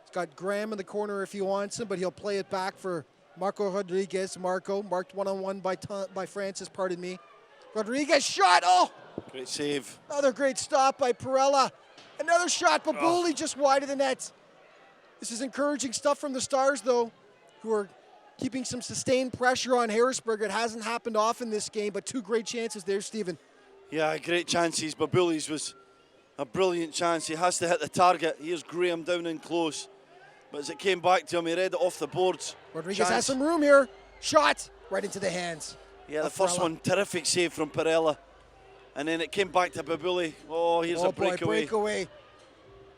He's got Graham in the corner if he wants him, but he'll play it back for Marco Rodriguez. Marco marked one-on-one by Francis, pardon me. Rodriguez shot. Oh! Great save. Another great stop by Perella. Another shot. Babuli just wide of the net. This is encouraging stuff from the Stars, though, who are keeping some sustained pressure on Harrisburg. It hasn't happened often this game, but 2 great chances there, Stephen. Yeah, great chances. Babuli's was a brilliant chance. He has to hit the target. Here's Graham down in close. But as it came back to him, he read it off the boards. Rodriguez has some room here. Shot right into the hands. Yeah, the first one, terrific save from Perella. And then it came back to Babuli. Oh, here's a breakaway. Breakaway.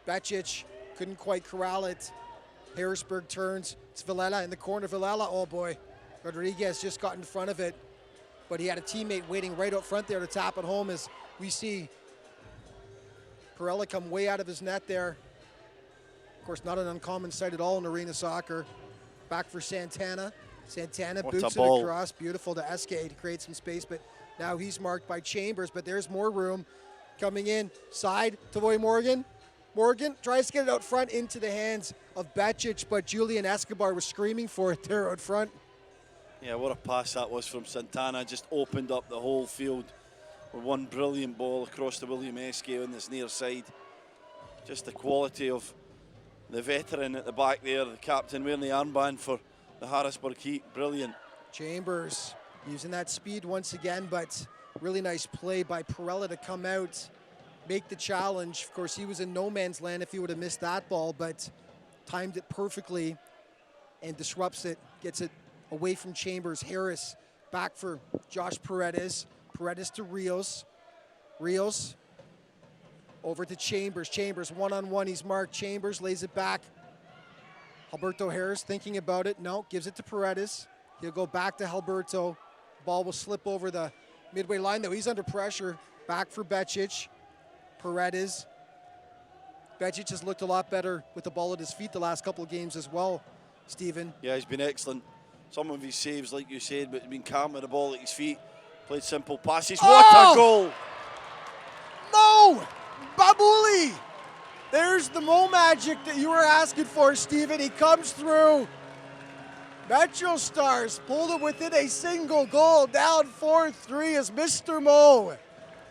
Bacic couldn't quite corral it. Harrisburg turns. It's Villela in the corner. Villela, oh boy. Rodriguez just got in front of it. But he had a teammate waiting right up front there to tap it home, as we see Perella come way out of his net there. Of course, not an uncommon sight at all in arena soccer. Back for Santana. Santana boots it across. Beautiful to Eskay to create some space, but now he's marked by Chambers, but there's more room. coming in, side to Roy Morgan. Morgan tries to get it out front into the hands of Becic, but Julian Escobar was screaming for it there out front. Yeah, what a pass that was from Santana. Just opened up the whole field with one brilliant ball across the William Esque on this near side. Just the quality of the veteran at the back there, the captain wearing the armband for the Harrisburg Heat. Brilliant. Chambers using that speed once again, but really nice play by Perella to come out, make the challenge. Of course, he was in no man's land if he would have missed that ball, but timed it perfectly and disrupts it, gets it away from Chambers. Harris back for Josh Paredes. Paredes to Rios. Rios over to Chambers. Chambers one-on-one, he's marked. Chambers lays it back. Alberto Harris thinking about it. No, gives it to Paredes. He'll go back to Alberto. Ball will slip over the midway line, though. He's under pressure. Back for Becic. Paredes. Becic has looked a lot better with the ball at his feet the last couple of games as well, Stephen. Yeah, he's been excellent. Some of his saves, like you said, but he's been calm with the ball at his feet. Played simple passes. What a goal! No! Babuli! There's the Mo magic that you were asking for, Stephen. He comes through. MetroStars pulled it within a single goal, down 4-3 as Mr. Mo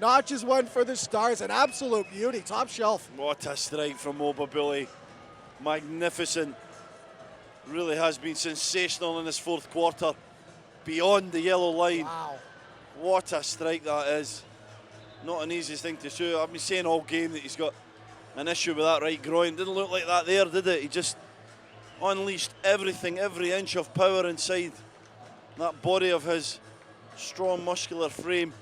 notches one for the Stars. An absolute beauty, top shelf. What a strike from Mo Babuli. Magnificent. Really has been sensational in this fourth quarter. Beyond the yellow line. Wow. What a strike that is. Not an easy thing to do. I've been saying all game that he's got an issue with that right groin. Didn't look like that there, did it? He just unleashed everything, every inch of power inside that body of his strong muscular frame.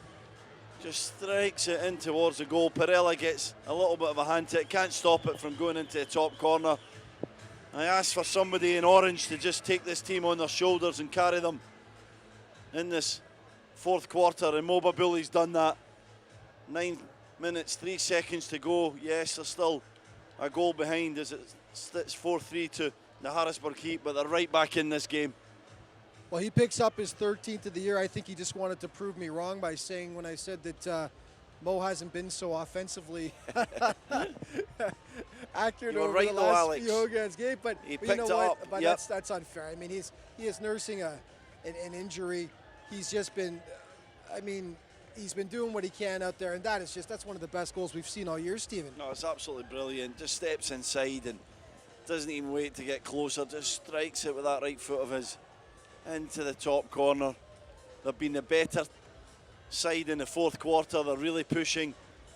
Just strikes it in towards the goal. Perella gets a little bit of a hand to it, can't stop it from going into the top corner. I asked for somebody in orange to just take this team on their shoulders and carry them in this fourth quarter, and Mo Babuli's done that. 9 minutes, 3 seconds to go. Yes, there's still a goal behind as it sits 4-3 to the Harrisburg Heat, but they're right back in this game. Well, he picks up his 13th of the year. I think he just wanted to prove me wrong by saying when I said that Mo hasn't been so offensively accurate over the last few Hogan's game. But you know what? But that's unfair. I mean, he is nursing an injury. He's just been, I mean, he's been doing what he can out there, and that's one of the best goals we've seen all year, Stephen. No, it's absolutely brilliant. Just steps inside and doesn't even wait to get closer. Just strikes it with that right foot of his into the top corner. They've been the better side in the fourth quarter. They're really pushing.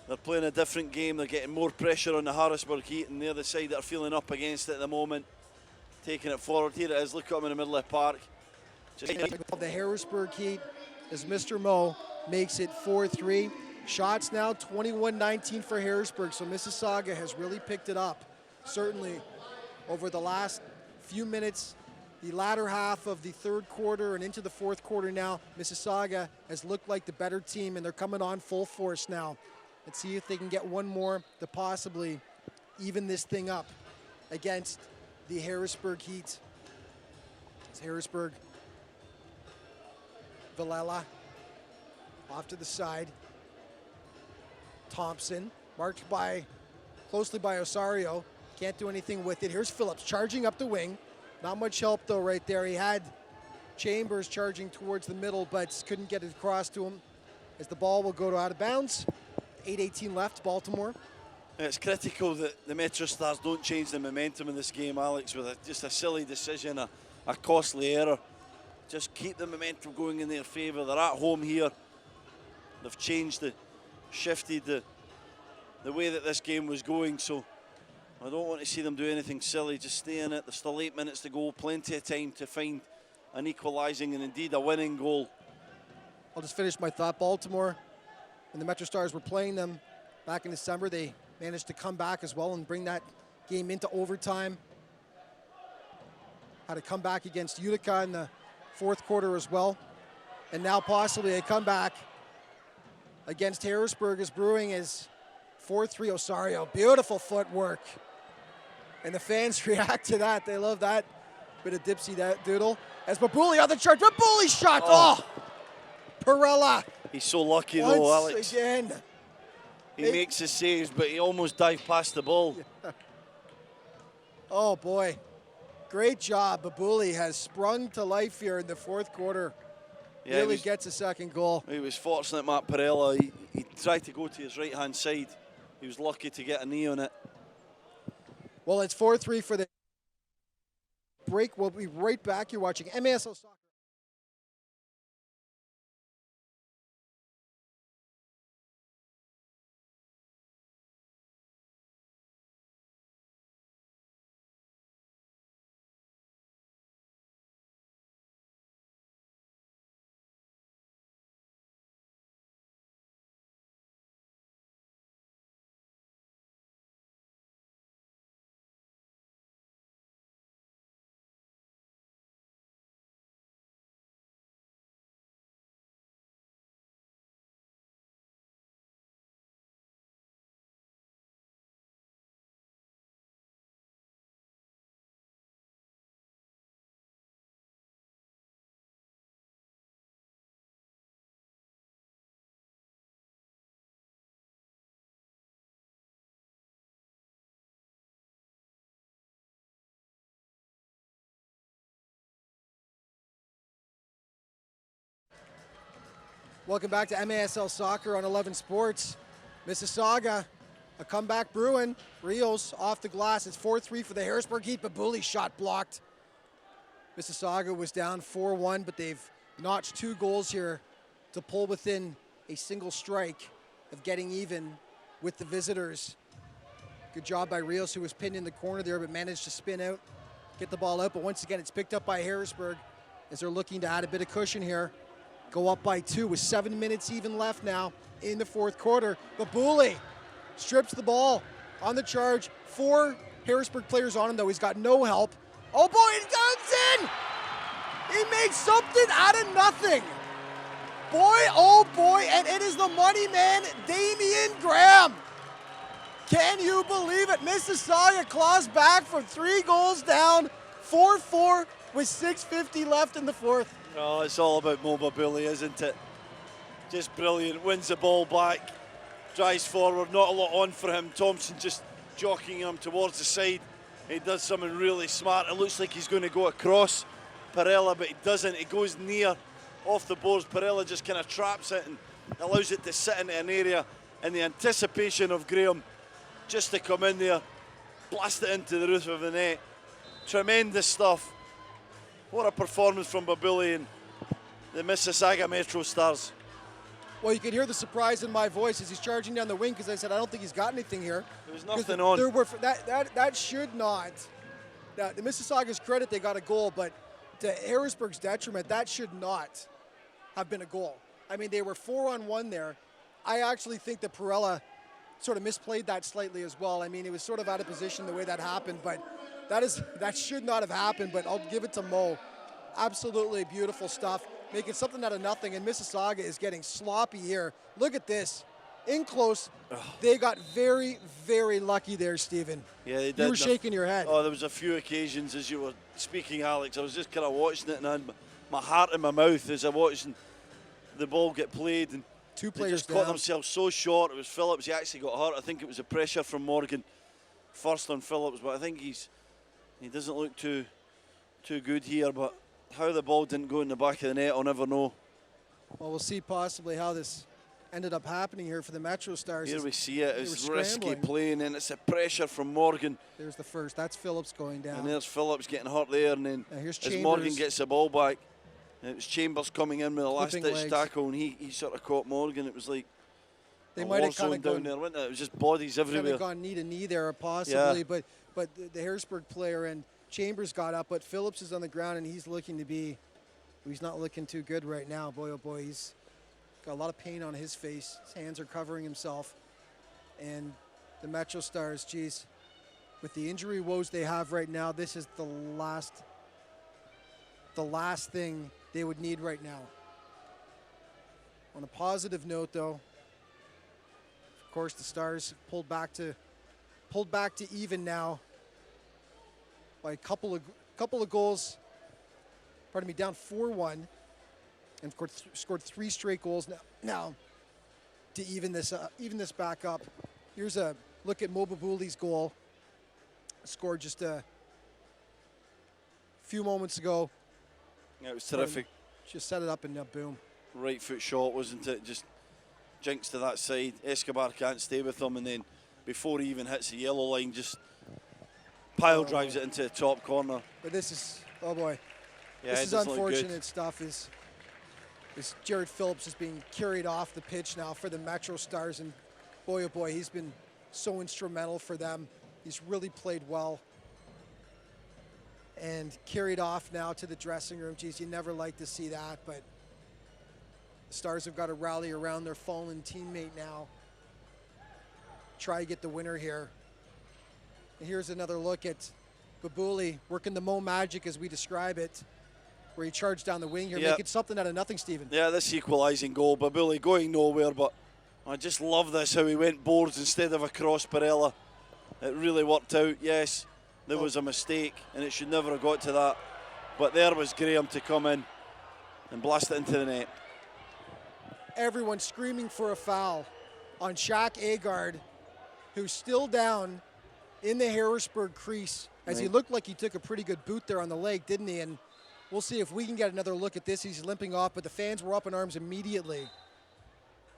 They're playing a different game. They're getting more pressure on the Harrisburg Heat, and they're the side that are feeling up against it at the moment. Taking it forward. Here it is. Look at him in the middle of the park. The Harrisburg Heat, as Mr. Mo makes it 4-3. Shots now 21-19 for Harrisburg, so Mississauga has really picked it up. Certainly over the last few minutes, the latter half of the third quarter and into the fourth quarter now, Mississauga has looked like the better team, and they're coming on full force now. Let's see if they can get one more to possibly even this thing up against the Harrisburg Heat. It's Harrisburg. Villela off to the side. Thompson marked closely by Osario. Can't do anything with it. Here's Phillips charging up the wing. Not much help though right there. He had Chambers charging towards the middle, but couldn't get it across to him as the ball will go out of bounds. 8:18 left, Baltimore. It's critical that the MetroStars don't change the momentum in this game, Alex, with just a silly decision, a costly error. Just keep the momentum going in their favour. They're at home here. They've shifted the way that this game was going, so I don't want to see them do anything silly. Just stay in it. There's still 8 minutes to go. Plenty of time to find an equalising and indeed a winning goal. I'll just finish my thought. Baltimore, when the MetroStars were playing them back in December, they managed to come back as well and bring that game into overtime. Had a comeback against Utica in the fourth quarter as well. And now possibly a comeback against Harrisburg is brewing as 4-3 Osario. Beautiful footwork. And the fans react to that. They love that bit of dipsy doodle. As Babuli on the charge. Babuli shot. Oh! Perella. He's so lucky though, Alex. Once again. He makes his saves, but he almost dived past the ball. Yeah. Oh, boy. Great job. Babuli has sprung to life here in the fourth quarter. Yeah, really gets a second goal. He was fortunate, Matt Perella. He tried to go to his right-hand side. He was lucky to get a knee on it. Well, it's 4-3 for the break. We'll be right back. You're watching MASL Soccer. Welcome back to MASL Soccer on 11 Sports. Mississauga, a comeback brewing. Rios off the glass. It's 4-3 for the Harrisburg Heat, but Bully shot blocked. Mississauga was down 4-1, but they've notched 2 goals here to pull within a single strike of getting even with the visitors. Good job by Rios, who was pinned in the corner there, but managed to spin out, get the ball out. But once again, it's picked up by Harrisburg as they're looking to add a bit of cushion here. Go up by 2 with 7 minutes even left now in the fourth quarter. Babuli strips the ball on the charge. 4 Harrisburg players on him, though. He's got no help. Oh, boy, he comes in! He made something out of nothing. Boy, oh, boy, and it is the money man, Damian Graham. Can you believe it? Mississauga claws back from 3 goals down, 4-4 with 6:50 left in the fourth. Oh, it's all about mobility, isn't it? Just brilliant. Wins the ball back, drives forward, not a lot on for him. Thompson just jockeying him towards the side. He does something really smart. It looks like he's going to go across Perella, but he doesn't. He goes near off the boards. Perella just kind of traps it and allows it to sit into an area. And the anticipation of Graham just to come in there, blast it into the roof of the net. Tremendous stuff. What a performance from Babuli and the Mississauga MetroStars. Well, you can hear the surprise in my voice as he's charging down the wing, because I said I don't think he's got anything here. There was nothing on. There were, that should not. The Mississauga's credit, they got a goal, but to Harrisburg's detriment, that should not have been a goal. I mean, they were 4-on-1 there. I actually think that Perella sort of misplayed that slightly as well. I mean, it was sort of out of position the way that happened, but that should not have happened, but I'll give it to Mo. Absolutely beautiful stuff, making something out of nothing, and Mississauga is getting sloppy here. Look at this. In close, they got very, very lucky there, Stephen. Yeah, they did. You were shaking your head. Oh, there was a few occasions as you were speaking, Alex. I was just kind of watching it and I had my heart in my mouth as I watched the ball get played. And 2 they players just caught down. themselves so short. It was Phillips. He actually got hurt. I think it was the pressure from Morgan first on Phillips, but I think he doesn't look too good here. But how the ball didn't go in the back of the net, I'll never know. Well, we'll see possibly how this ended up happening here for the MetroStars. Here we see it. It's risky scrambling. playing, and it's a pressure from Morgan. There's the first. That's Phillips going down. And there's Phillips getting hurt there, and then here's as Chambers. Morgan gets the ball back, and it was Chambers coming in with a Flipping last-ditch legs. tackle, and he sort of caught Morgan. It was like They a might war have kind zone of down gone, there, wasn't it? It was just bodies kind everywhere. of gone knee to knee there, possibly. Yeah. But the Harrisburg player and Chambers got up, but Phillips is on the ground, and he's not looking too good right now. Boy, oh boy, he's got a lot of pain on his face. His hands are covering himself. And the MetroStars, geez, with the injury woes they have right now, this is the last thing they would need right now. On a positive note, though, of course, the Stars pulled back to even now by a couple of goals. Pardon me, down 4-1, and of course scored 3 straight goals now. to even this back up. Here's a look at Mo Babuli's goal. Scored just a few moments ago. Yeah, it was terrific. Just set it up and boom. Right foot shot, wasn't it? Just jinks to that side. Escobar can't stay with him, and then before he even hits the yellow line, just pile drives it into the top corner. But this is, oh boy. Yeah, this is unfortunate stuff. Is Jared Phillips is being carried off the pitch now for the MetroStars, and boy, oh boy, he's been so instrumental for them. He's really played well. And carried off now to the dressing room. Geez, you never like to see that, but the Stars have got to rally around their fallen teammate now. Try to get the winner here. And here's another look at Babuli working the Mo magic as we describe it, where he charged down the wing here, making something out of nothing, Stephen. Yeah, this equalising goal. Babuli going nowhere, but I just love this, how he went boards instead of across Barella. It really worked out. Yes, there was a mistake, and it should never have got to that. But there was Graham to come in and blast it into the net. Everyone screaming for a foul on Shaq Agard, who's still down in the Harrisburg crease, as he looked like he took a pretty good boot there on the leg, didn't he? And we'll see if we can get another look at this. He's limping off, but the fans were up in arms immediately,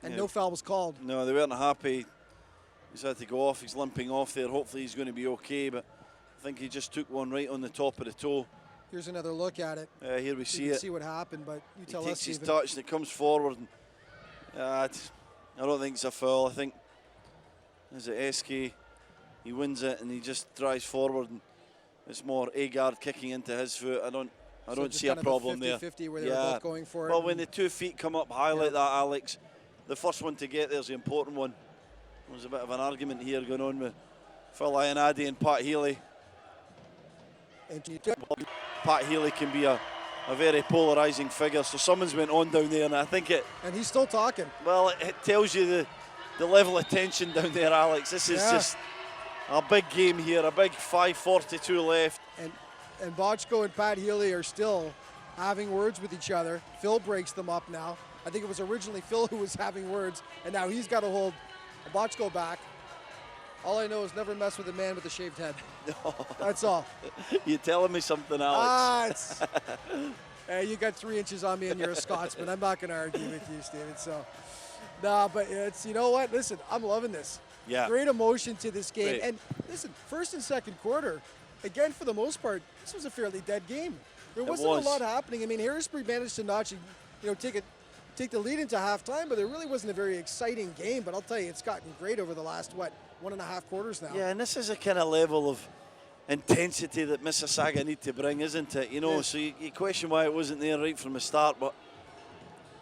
and no foul was called. No, they weren't happy. He's had to go off. He's limping off there. Hopefully he's going to be okay, but I think he just took one right on the top of the toe. Here's another look at it. Here we see you it. can see what happened, but you tell us, He takes his Stephen. touch and it comes forward. And, I don't think it's a foul. I think, is it SK? He wins it and he just drives forward, and it's more Agard kicking into his foot. I don't see a problem there. 50-50 where they were both going for it. Well, when the 2 feet come up high like that, Alex, the first one to get there is the important one. There's a bit of an argument here going on with Phil Ionadi and Pat Healy. Pat Healy can be a very polarising figure, so someone's went on down there, and I think it... And he's still talking. Well, it tells you the level of tension down there, Alex. This is just a big game here, a big 5:42 left. And Bochco and Pat Healy are still having words with each other. Phil breaks them up now. I think it was originally Phil who was having words, and now he's got to hold Bochco back. All I know is never mess with a man with a shaved head. No. That's all. You're telling me something, Alex. Hey, you got 3 inches on me and you're a Scotsman. I'm not going to argue with you, Steven. So, nah, but it's, you know what? Listen, I'm loving this. Yeah. Great emotion to this game. Great. And listen, first and second quarter, again, for the most part, this was a fairly dead game. There wasn't a lot happening. I mean, Harrisburg managed to not, take the lead into halftime, but there really wasn't a very exciting game. But I'll tell you, it's gotten great over the last, 1.5 quarters now. Yeah, and this is a kind of level of intensity that Mississauga need to bring, isn't it? You know, so you question why it wasn't there right from the start, but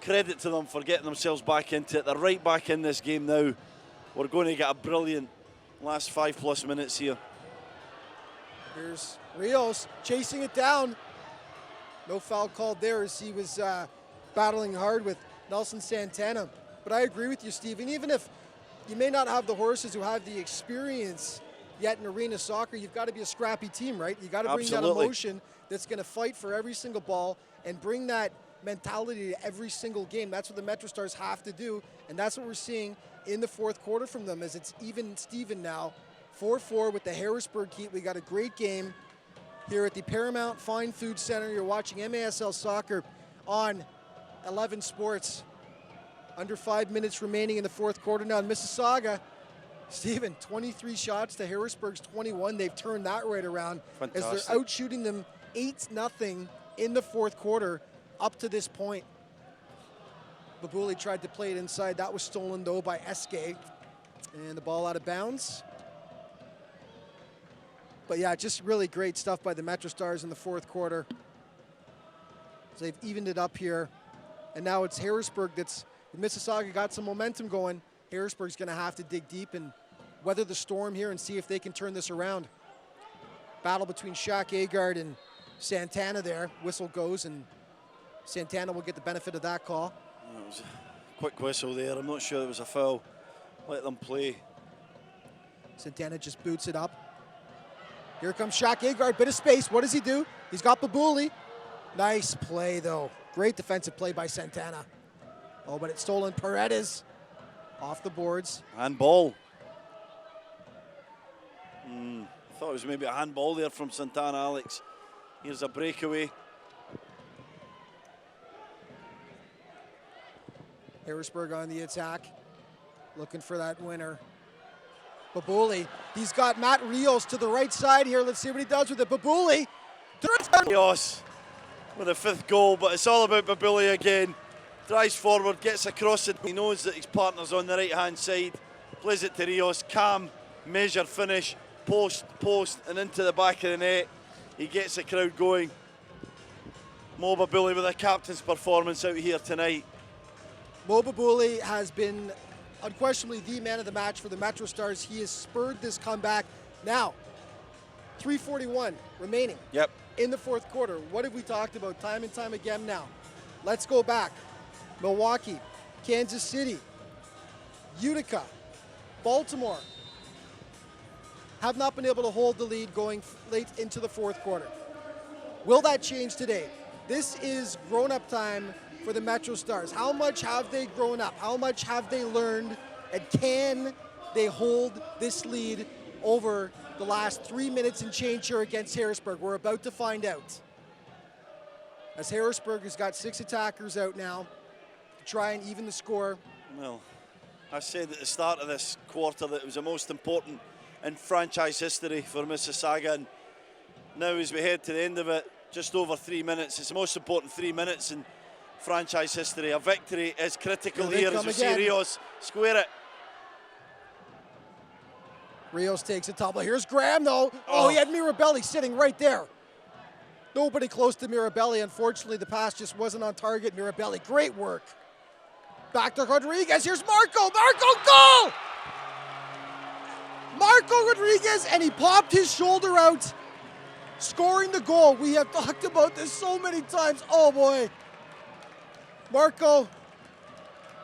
credit to them for getting themselves back into it. They're right back in this game now. We're going to get a brilliant last 5+ minutes here. Here's Rios chasing it down. No foul called there as he was battling hard with Nelson Santana. But I agree with you, Stephen. Even if you may not have the horses who have the experience yet in arena soccer, you've got to be a scrappy team, right? You got to bring that emotion that's going to fight for every single ball and bring that mentality to every single game. That's what the MetroStars have to do, and that's what we're seeing in the fourth quarter from them, as it's even Steven now. 4-4 with the Harrisburg Heat. We got a great game here at the Paramount Fine Food Center. You're watching MASL Soccer on 11 Sports. Under 5 minutes remaining in the fourth quarter now in Mississauga. Stephen, 23 shots to Harrisburg's 21. They've turned that right around. Fantastic. As they're out shooting them 8-0 in the fourth quarter up to this point. Babuli tried to play it inside. That was stolen, though, by SK. And the ball out of bounds. But, yeah, just really great stuff by the MetroStars in the fourth quarter. So they've evened it up here. And now it's Harrisburg that's... Mississauga got some momentum going. Harrisburg's going to have to dig deep and weather the storm here and see if they can turn this around. Battle between Shaq Agard and Santana there. Whistle goes, and Santana will get the benefit of that call. It was a quick whistle there. I'm not sure it was a foul. Let them play. Santana just boots it up. Here comes Shaq Agard, bit of space. What does he do? He's got Babuli. Nice play, though. Great defensive play by Santana. Oh, but it's stolen. Paredes Off the boards. Handball. I thought it was maybe a handball there from Santana, Alex. Here's a breakaway. Harrisburg on the attack, looking for that winner. Babuli, he's got Matt Rios to the right side here. Let's see what he does with it. Babuli. Rios with a 5th goal, but it's all about Babuli again. Drives forward, gets across it. He knows that his partner's on the right-hand side. Plays it to Rios. Calm, measured finish. Post, and into the back of the net. He gets the crowd going. Mo Babuli with a captain's performance out here tonight. Mo Babuli has been unquestionably the man of the match for the MetroStars. He has spurred this comeback. Now, 3:41 remaining in the 4th quarter. What have we talked about time and time again now? Let's go back. Milwaukee, Kansas City, Utica, Baltimore have not been able to hold the lead going late into the 4th quarter. Will that change today? This is grown-up time for the MetroStars. How much have they grown up? How much have they learned? And can they hold this lead over the last 3 minutes and change here against Harrisburg? We're about to find out. As Harrisburg has got 6 attackers out now to try and even the score. Well, I said at the start of this quarter that it was the most important in franchise history for Mississauga, and now as we head to the end of it, just over 3 minutes, it's the most important 3 minutes in franchise history. A victory is critical here as we see Rios square it. Rios takes a tumble. Here's Graham though. Oh, he had Mirabelli sitting right there. Nobody close to Mirabelli. Unfortunately, the pass just wasn't on target. Mirabelli, great work. Back to Rodriguez. Here's Marco. Marco, goal! Marco Rodriguez, and he popped his shoulder out, scoring the goal. We have talked about this so many times. Oh boy. Marco,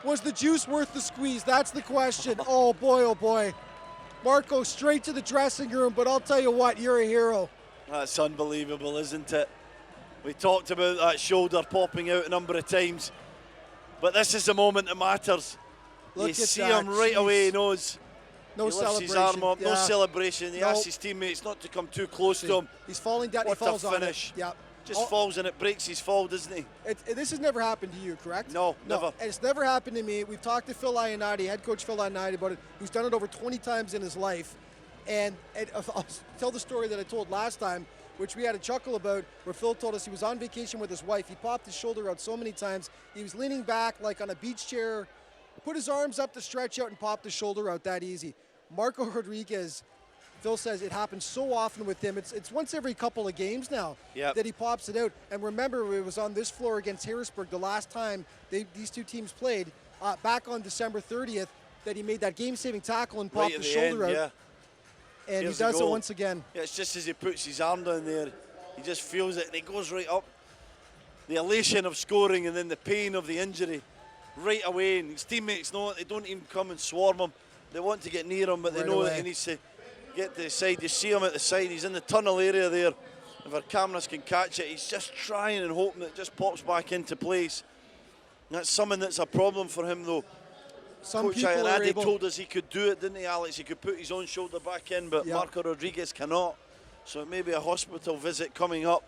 was the juice worth the squeeze? That's the question. Oh boy, oh boy. Marco straight to the dressing room, but I'll tell you what, you're a hero. That's unbelievable, isn't it? We talked about that shoulder popping out a number of times, but this is the moment that matters. Look you at see that. him right away, he knows. No he lifts celebration. his arm up, no Yeah. celebration. He asks his teammates not to come too close to him. He's falling down, What he falls a finish. on it. Yeah. Just falls and it breaks his fall, doesn't he? This has never happened to you, correct? No, never. It's never happened to me. We've talked to Phil Ionati, head coach Phil Ionati, about it. He's done it over 20 times in his life. And I'll tell the story that I told last time, which we had a chuckle about, where Phil told us he was on vacation with his wife. He popped his shoulder out so many times. He was leaning back like on a beach chair, put his arms up to stretch out and popped his shoulder out that easy. Marco Rodriguez, Phil says it happens so often with him. It's once every couple of games now that he pops it out. And remember, it was on this floor against Harrisburg the last time these two teams played, back on December 30th, that he made that game-saving tackle and popped Right the at the shoulder end, out. And Here's he does the it goal. once again. Yeah, it's just as he puts his arm down there, he just feels it and he goes right up. The elation of scoring and then the pain of the injury right away. And his teammates know it. They don't even come and swarm him. They want to get near him, but they know that he needs to get to the side. You see him at the side. He's in the tunnel area there. If our cameras can catch it, he's just trying and hoping that it just pops back into place. And that's something that's a problem for him, though. Some Coach people are Ionati able. told us he could do it, didn't he, Alex? He could put his own shoulder back in, but Marco Rodriguez cannot. So it may be a hospital visit coming up.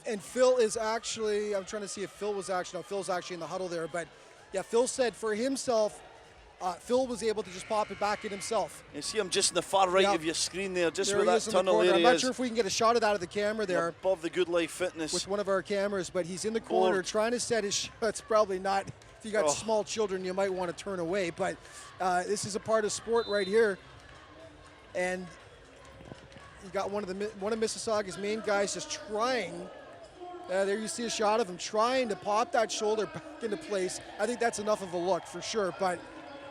And Phil is actually, I'm trying to see if Phil was actually, no, Phil's actually in the huddle there, but yeah, Phil said for himself, Phil was able to just pop it back in himself. You see him just in the far right of your screen there, just There where he that is in the tunnel corner. area I'm not is. sure if we can get a shot of that of the camera there. Above the Good Life Fitness. With one of our cameras, but he's in the corner trying to set his shots. Probably not. If you got small children, you might want to turn away, but this is a part of sport right here. And you got one of Mississauga's main guys just trying. There you see a shot of him trying to pop that shoulder back into place. I think that's enough of a look for sure, but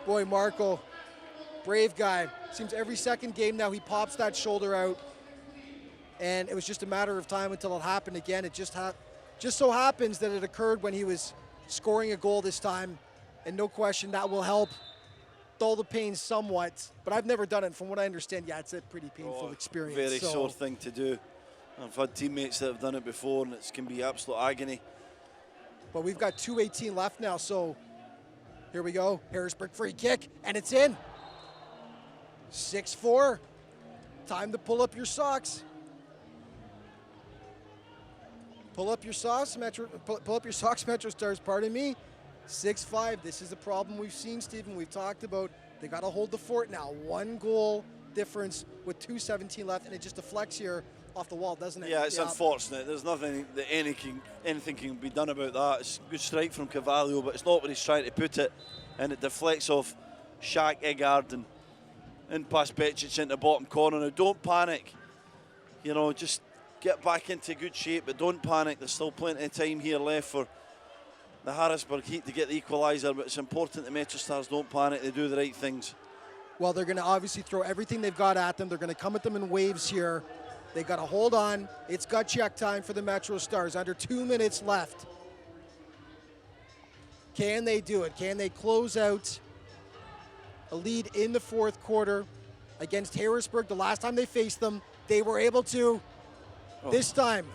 boy, Marco, brave guy. Seems every second game now he pops that shoulder out, and it was just a matter of time until it happened again. It just so happens that it occurred when he was scoring a goal this time, and no question that will help dull the pain somewhat, but I've never done it. From what I understand, yeah, it's a pretty painful experience. Very sore thing to do. I've had teammates that have done it before, and it can be absolute agony. But we've got 2:18 left now, so Here we go. Harrisburg free kick, and it's in. 6-4. Time to pull up your socks. Pull up your socks, MetroStars, pardon me. 6-5. This is the problem we've seen, Stephen. We've talked about. They got to hold the fort now. 1 goal difference with 2:17 left, and it just deflects here off the wall, doesn't it? Yeah, it's unfortunate. There's nothing that anything can be done about that. It's a good strike from Cavallo, but it's not where he's trying to put it, and it deflects off Shaq Eggard and in past Becic into the bottom corner. Now, don't panic. You know, just get back into good shape, but don't panic. There's still plenty of time here left for the Harrisburg Heat to get the equaliser, but it's important that MetroStars don't panic. They do the right things. Well, they're going to obviously throw everything they've got at them. They're going to come at them in waves here. They got to hold on. It's gut check time for the MetroStars. Under 2 minutes left. Can they do it? Can they close out a lead in the fourth quarter against Harrisburg? The last time they faced them, they were able to. This time,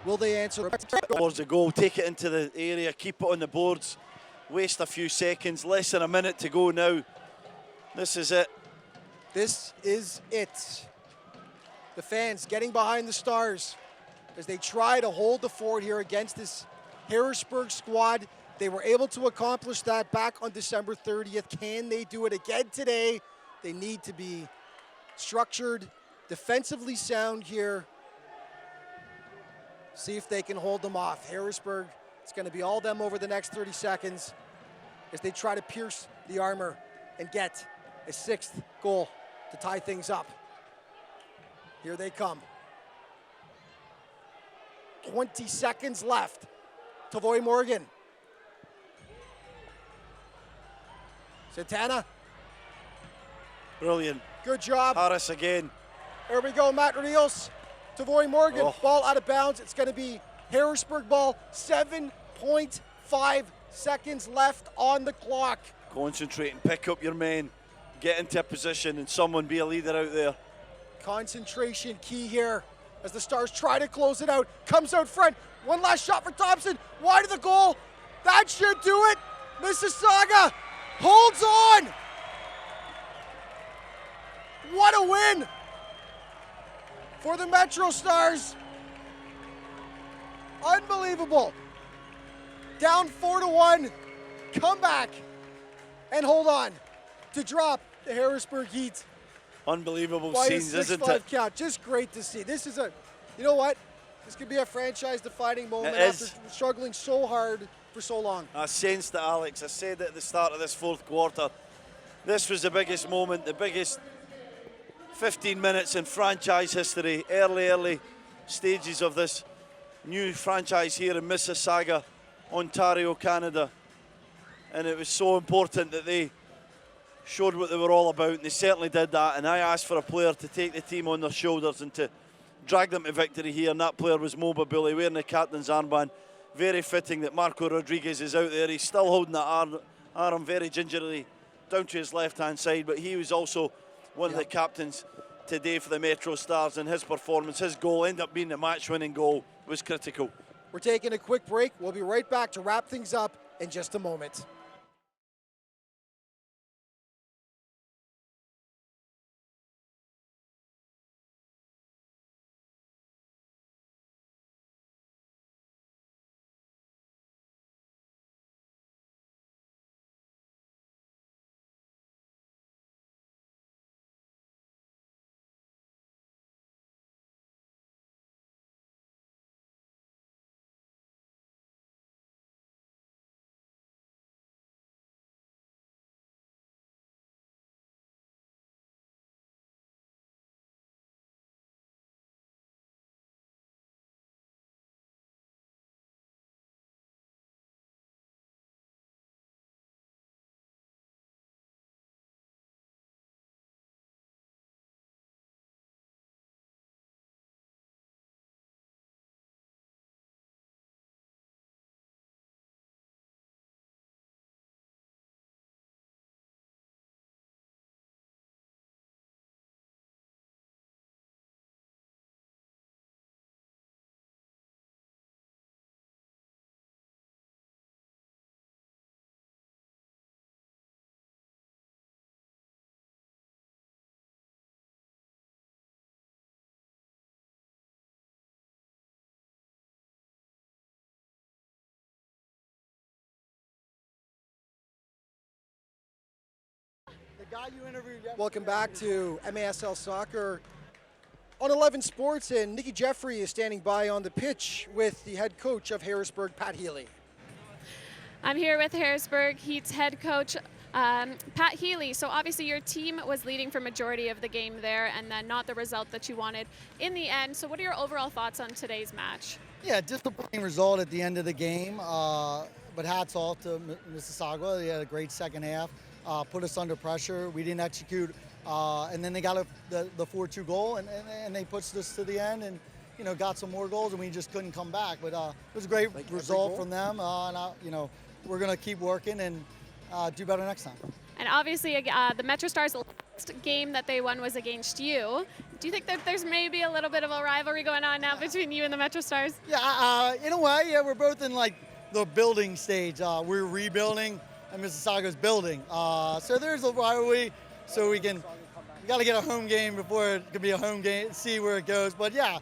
will they answer? Towards the goal, take it into the area, keep it on the boards, waste a few seconds, less than a minute to go now. This is it. This is it. The fans getting behind the Stars as they try to hold the fort here against this Harrisburg squad. They were able to accomplish that back on December 30th. Can they do it again today? They need to be structured, defensively sound here. See if they can hold them off. Harrisburg, it's going to be all them over the next 30 seconds as they try to pierce the armor and get a 6th goal to tie things up. Here they come. 20 seconds left. Tavoy Morgan. Santana. Brilliant. Good job. Harris again. There we go, Matt Rios. Tavoy Morgan, ball out of bounds. It's going to be Harrisburg ball. 7.5 seconds left on the clock. Concentrate and pick up your men. Get into a position and someone be a leader out there. Concentration key here as the Stars try to close it out. Comes out front. One last shot for Thompson. Wide of the goal. That should do it. Mississauga holds on. What a win for the MetroStars. Unbelievable. Down 4-1. Come back and hold on to drop the Harrisburg Heat. Unbelievable By scenes, a isn't 6-5 it? count. Just great to see. This is you know what? This could be a franchise-defining moment after struggling so hard for so long. I sensed it, Alex. I said it at the start of this fourth quarter. This was the biggest moment, the biggest 15 minutes in franchise history. Early stages of this new franchise here in Mississauga, Ontario, Canada. And it was so important that they showed what they were all about, and they certainly did that. And I asked for a player to take the team on their shoulders and to drag them to victory here, and that player was Mo Babuli, wearing the captain's armband. Very fitting that Marco Rodriguez is out there. He's still holding that arm very gingerly down to his left-hand side, but he was also one of the captains today for the MetroStars, and his performance, his goal, ended up being the match-winning goal, was critical. We're taking a quick break. We'll be right back to wrap things up in just a moment. got you interviewed yesterday. Welcome back to MASL Soccer on 11 Sports, and Nikki Jeffrey is standing by on the pitch with the head coach of Harrisburg, Pat Healy. I'm here with Harrisburg Heat's head coach, Pat Healy. So obviously your team was leading for majority of the game there, and then not the result that you wanted in the end. So what are your overall thoughts on today's match? Yeah, disappointing result at the end of the game, but hats off to Mississauga. They had a great second half, put us under pressure. We didn't execute, and then they got the 4-2 goal, and they pushed us to the end, and got some more goals, and we just couldn't come back. But it was a great result from them, and we're going to keep working and do better next time. And obviously the MetroStars last game that they won was against you. Do you think that there's maybe a little bit of a rivalry going on now between you and the MetroStars? Yeah, in a way, yeah, we're both in like the building stage. We're rebuilding and Mississauga's building. So there's a rivalry, so we got to get a home game before it can be a home game, see where it goes. But yeah,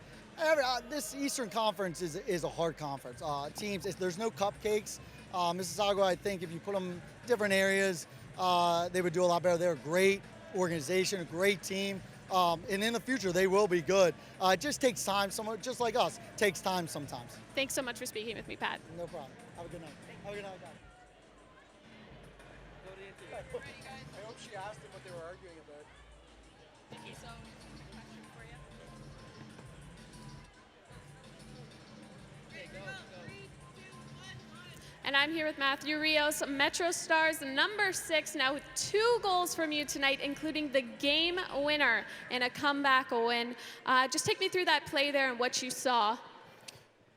this Eastern Conference is a hard conference. Teams, there's no cupcakes. Mississauga, I think if you put them in different areas, they would do a lot better. They're a great organization, a great team, and in the future they will be good. It just takes time, just like us, it takes time sometimes. Thanks so much for speaking with me, Pat. No problem. Have a good night. Have a good night, guys. I hope she asked him what they were arguing about. Nikki, so question for you. And I'm here with Matthew Rios, MetroStars number 6, now with 2 goals from you tonight, including the game winner in a comeback win. Just take me through that play there and what you saw.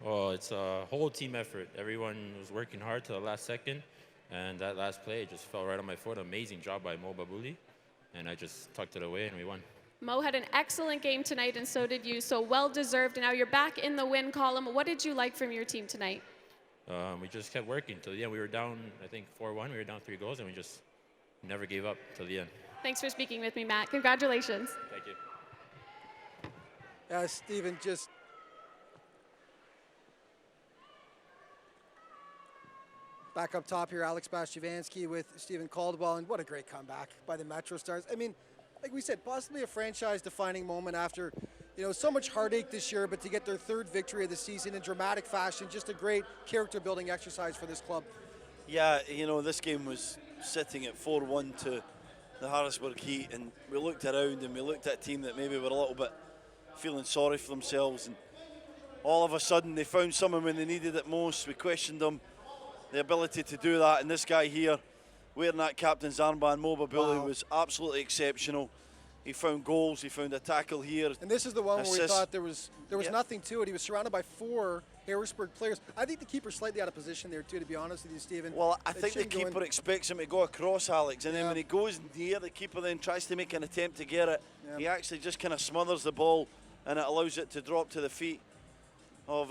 Well, it's a whole team effort. Everyone was working hard to the last second, and that last play just fell right on my foot. Amazing job by Mo Babuli, and I just tucked it away and we won. Mo had an excellent game tonight, and so did you, so well-deserved. Now you're back in the win column. What did you like from your team tonight? We just kept working till the end. We were down, I think, 4-1. We were down 3 goals, and we just never gave up till the end. Thanks for speaking with me, Matt. Congratulations. Thank you. Stephen, just back up top here, Alex Bastiavansky with Stephen Caldwell, and what a great comeback by the MetroStars. I mean, like we said, possibly a franchise-defining moment after so much heartache this year, but to get their 3rd victory of the season in dramatic fashion, just a great character-building exercise for this club. Yeah, this game was sitting at 4-1 to the Harrisburg Heat, and we looked around and we looked at a team that maybe were a little bit feeling sorry for themselves, and all of a sudden they found someone when they needed it most. We questioned them, the ability to do that, and this guy here, wearing that captain's armband, Mo Babuli, was absolutely exceptional. He found goals, he found a tackle here. And this is the one where we thought there was nothing to it. He was surrounded by 4 Harrisburg players. I think the keeper's slightly out of position there too, to be honest with you, Stephen. Well, I think the keeper expects him to go across, Alex, and then when he goes near, the keeper then tries to make an attempt to get it. He actually just kind of smothers the ball, and it allows it to drop to the feet of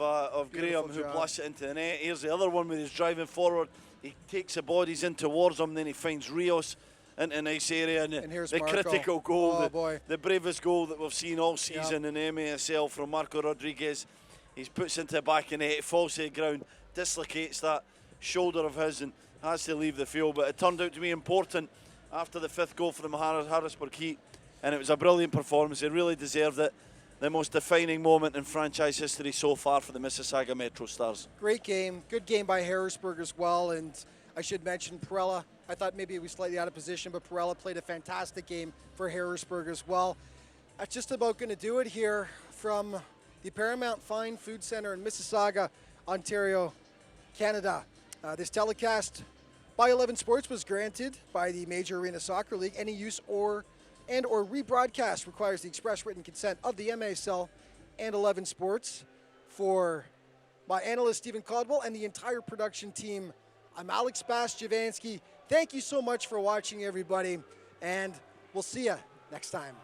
Graham, who blasts it into the net. Here's the other one where he's driving forward. He takes the bodies in towards him, then he finds Rios into a nice area, and the Marco. critical goal, boy. the bravest goal that we've seen all season in the MASL from Marco Rodriguez. He puts into the back of the net, it falls to the ground, dislocates that shoulder of his and has to leave the field. But it turned out to be important after the 5th goal for the Harrisburg Heat, and it was a brilliant performance. They really deserved it. The most defining moment in franchise history so far for the Mississauga MetroStars. Great game, good game by Harrisburg as well, and I should mention Perella. I thought maybe he was slightly out of position, but Perella played a fantastic game for Harrisburg as well. That's just about going to do it here from the Paramount Fine Food Center in Mississauga, Ontario, Canada. This telecast by 11 Sports was granted by the Major Arena Soccer League. Any use or rebroadcast requires the express written consent of the MASL and 11 Sports. For my analyst Stephen Caldwell and the entire production team, I'm Alex Bastiavansky. Thank you so much for watching, everybody, and we'll see you next time.